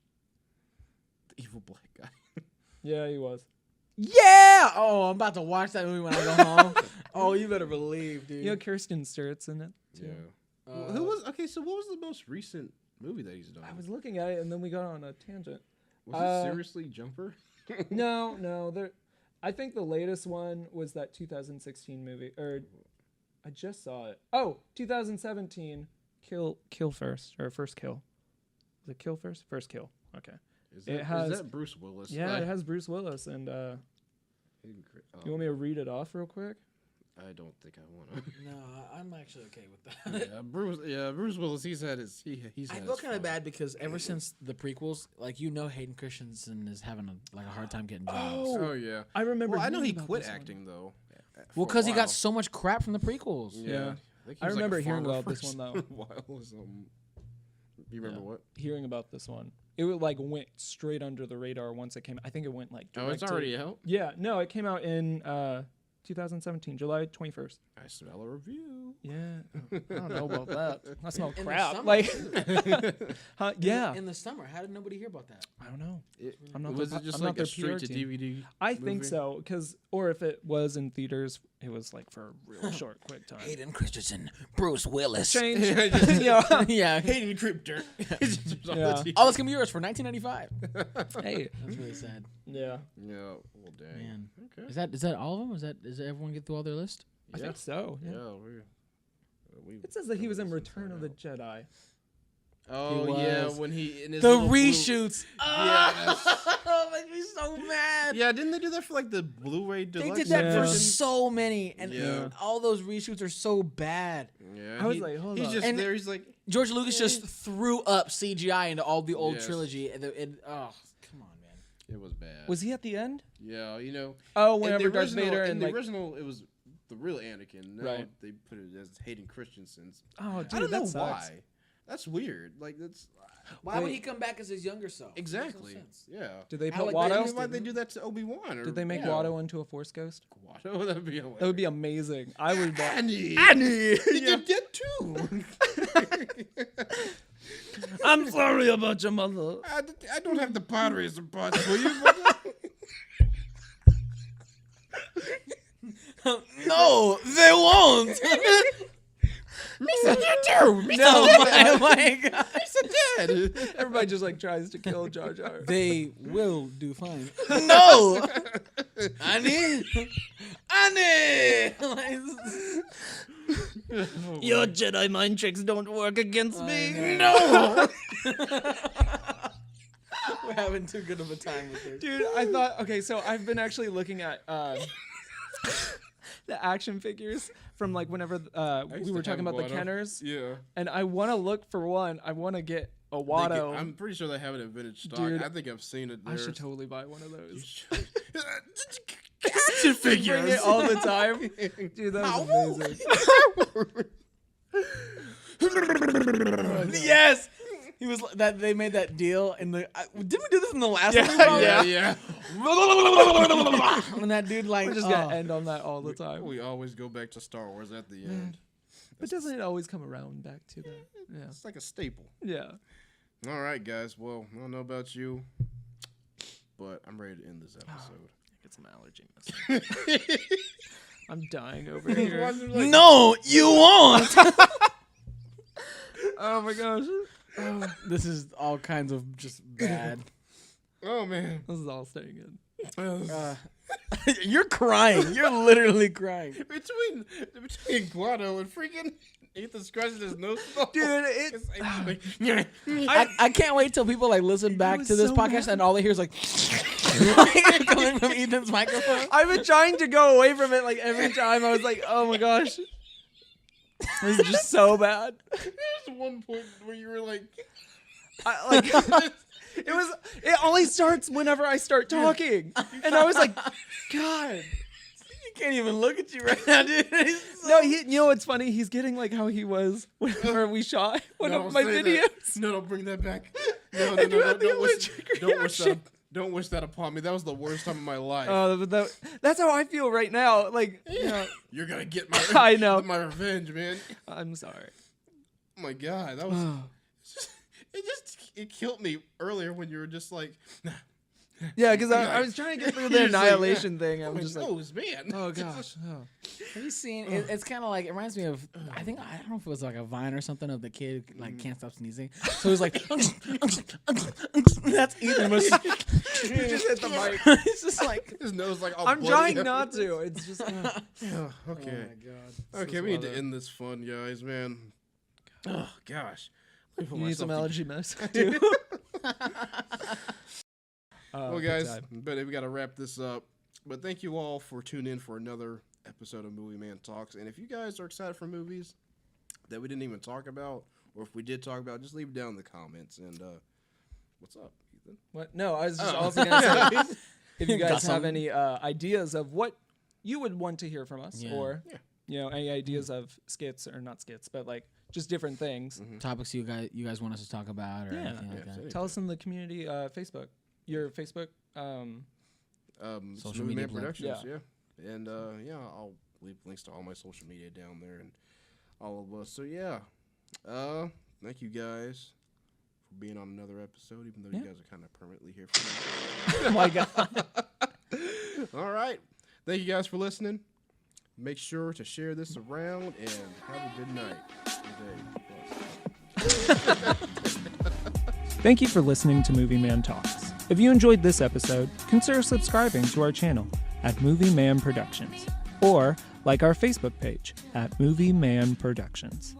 The evil black guy. yeah, he was. Yeah. Oh, I'm about to watch that movie when I go home. Oh, you better believe, dude. You know, Kirsten Stewart's in it. Yeah. Who was okay? So what was the most recent movie that he's done? I was looking at it, and then we got on a tangent. Was it seriously Jumper? No. I think the latest one was that 2016 movie, or I just saw it. Oh, 2017, Kill First, or First Kill. Is it Kill First? First Kill. Okay. Is It that, has- is that Bruce Willis? Yeah, it has Bruce Willis, and you want me to read it off real quick? I don't think I want to. No, I'm actually okay with that. Bruce Willis. He's had his. He's. I had feel his kind of fun. bad because ever since the prequels, like Hayden Christensen is having a hard time getting jobs. Oh yeah. I remember. Well, I know he hearing about quit this one. acting though. Well, because he got so much crap from the prequels. Yeah. think he I was, remember like, a hearing farmer about this for one, though. a while or something. You remember what? Hearing about this one, it went straight under the radar once it came. I think it went like. Oh, it's direct to- already out? Yeah, no, it came out in 2017, July 21st. I smell a review. Yeah, I don't know about that. I smell In the crap. summer. Like, huh? Yeah, In the summer, how did nobody hear about that? I don't know. I'm not Was their it just I'm like not a their straight PR to team. DVD? I think movie? so, or if it was in theaters, it was like for a real short, quick time. Hayden Christensen, Bruce Willis. Change. yeah, yeah. Hayden Crypter. Yeah. All this can be yours for $19.95. Hey. That's really sad. Yeah, Yeah. Well, dang. Man, Okay. is that all of them? Does everyone get through all their list? I think so. Yeah. Yeah. We It says that he was in covered Return this of the inside Jedi. out. Oh yeah, was. when he in his The little blue- reshoots. Yes. Oh, makes me so mad. Yeah, didn't they do that for like the Blu-ray They deluxe? did that Yeah. for so many, and Yeah. all those reshoots are so bad. Yeah, I was like, hold he's on. just And- there. He's like, George Lucas just threw up CGI into all the old Yes. trilogy. And oh, come on, man. it was bad. Was he at the end? Yeah, you know. Oh, in whenever the Darth original, Vader in and the like. original, it was the real Anakin. Now Right. they put it as Hayden Christensen's. Oh, dude, I don't that know sucks. why. That's weird. Like that's Why would Wait. he come back as his younger self? exactly. Makes no sense. Yeah. Did they put Alec I Watto? mean, why'd they do that to Obi-Wan? Did they make yeah. Watto into a Force ghost? Watto? That'd be hilarious. That would be amazing. I would. Annie. Annie. You did get two. I'm sorry about your mother. I don't have the pottery as a pot for you. But No, they won't. Misa, you too. Misa, No, dead. my God. Misa dead. Everybody just like tries to kill Jar Jar. They will do fine. No, Annie, Annie. Your Jedi mind tricks don't work against me. No. We're having too good of a time with this. Dude, I thought, okay, so I've been actually looking at the action figures from like whenever we were talking about the Kenners, Yeah. and I want to look for one. I want to get a Watto. I'm pretty sure they have it in vintage stock. Dude, I think I've seen it. I should There's- totally buy one of those. Action figures. Bring it all the time. Dude, that was amazing. Yes. He was that they made that deal in the. Didn't we do this in the last Yeah, one? probably? Yeah. When that dude like We're just gonna end on that all the time. We always go back to Star Wars at the end. But doesn't it always come around back to that? Yeah. It's like a staple. Yeah. All right, guys. Well, I don't know about you, but I'm ready to end this episode. Get some allergy. I'm dying over here. No, you won't. Oh my gosh. This is all kinds of just bad. Oh man. This is all staying in. You're crying. You're literally crying. Between Guado and freaking Ethan scratching his nose. Dude, it's I can't wait till people like listen back was to this so podcast and all they hear is like coming from Ethan's microphone. I've been trying to go away from it like every time. I was like, oh my gosh. This is just so bad. There's one point where you were like, It only starts whenever I start talking. And I was like, God. can't even look at you right now, dude. No, you know what's funny? He's getting like how he was whenever we shot one of my videos. No, don't bring that back. No, And you had the allergic reaction. Don't wish that upon me. That was the worst time of my life. That's how I feel right now. Like, you know, You're gonna get my I know. my revenge, man. I'm sorry. Oh my god, that was it killed me earlier when you were just like, Yeah, because I was trying to get through the annihilation thing. I'm my just like, nose, man. oh gosh. Oh. Have you seen? It's kind of like it reminds me of. I don't know if it was like a Vine or something of the kid like can't stop sneezing. So it was like that's Ethan. You just hit the mic. It's just like His nose like all I'm bloody. trying not to. It's just. Yeah, Oh okay. my god. Okay, we need to end this fun, guys, man. Oh gosh. Let me put You need some myself allergy meds too. Well, guys, but we got to wrap this up. But thank you all for tuning in for another episode of Movie Man Talks. And if you guys are excited for movies that we didn't even talk about, or if we did talk about, just leave it down in the comments. And what's up, Ethan? What? No, I was just also going to say, if you Got guys have some. any ideas of what you would want to hear from us, Yeah. or Yeah. any ideas of skits or not skits, but like just different things, topics you guys want us to talk about or Yeah. anything like that. tell us in the community Facebook. Your Facebook. Social Movie media Man blog. Productions, yeah. And I'll leave links to all my social media down there and all of us. So yeah, thank you guys for being on another episode, even though you guys are kind of permanently here for me. Oh my god. All right, thank you guys for listening. Make sure to share this around and have a good night. Good day. Thank you for listening to Movie Man Talks. If you enjoyed this episode, consider subscribing to our channel at Movie Man Productions, or like our Facebook page at Movie Man Productions.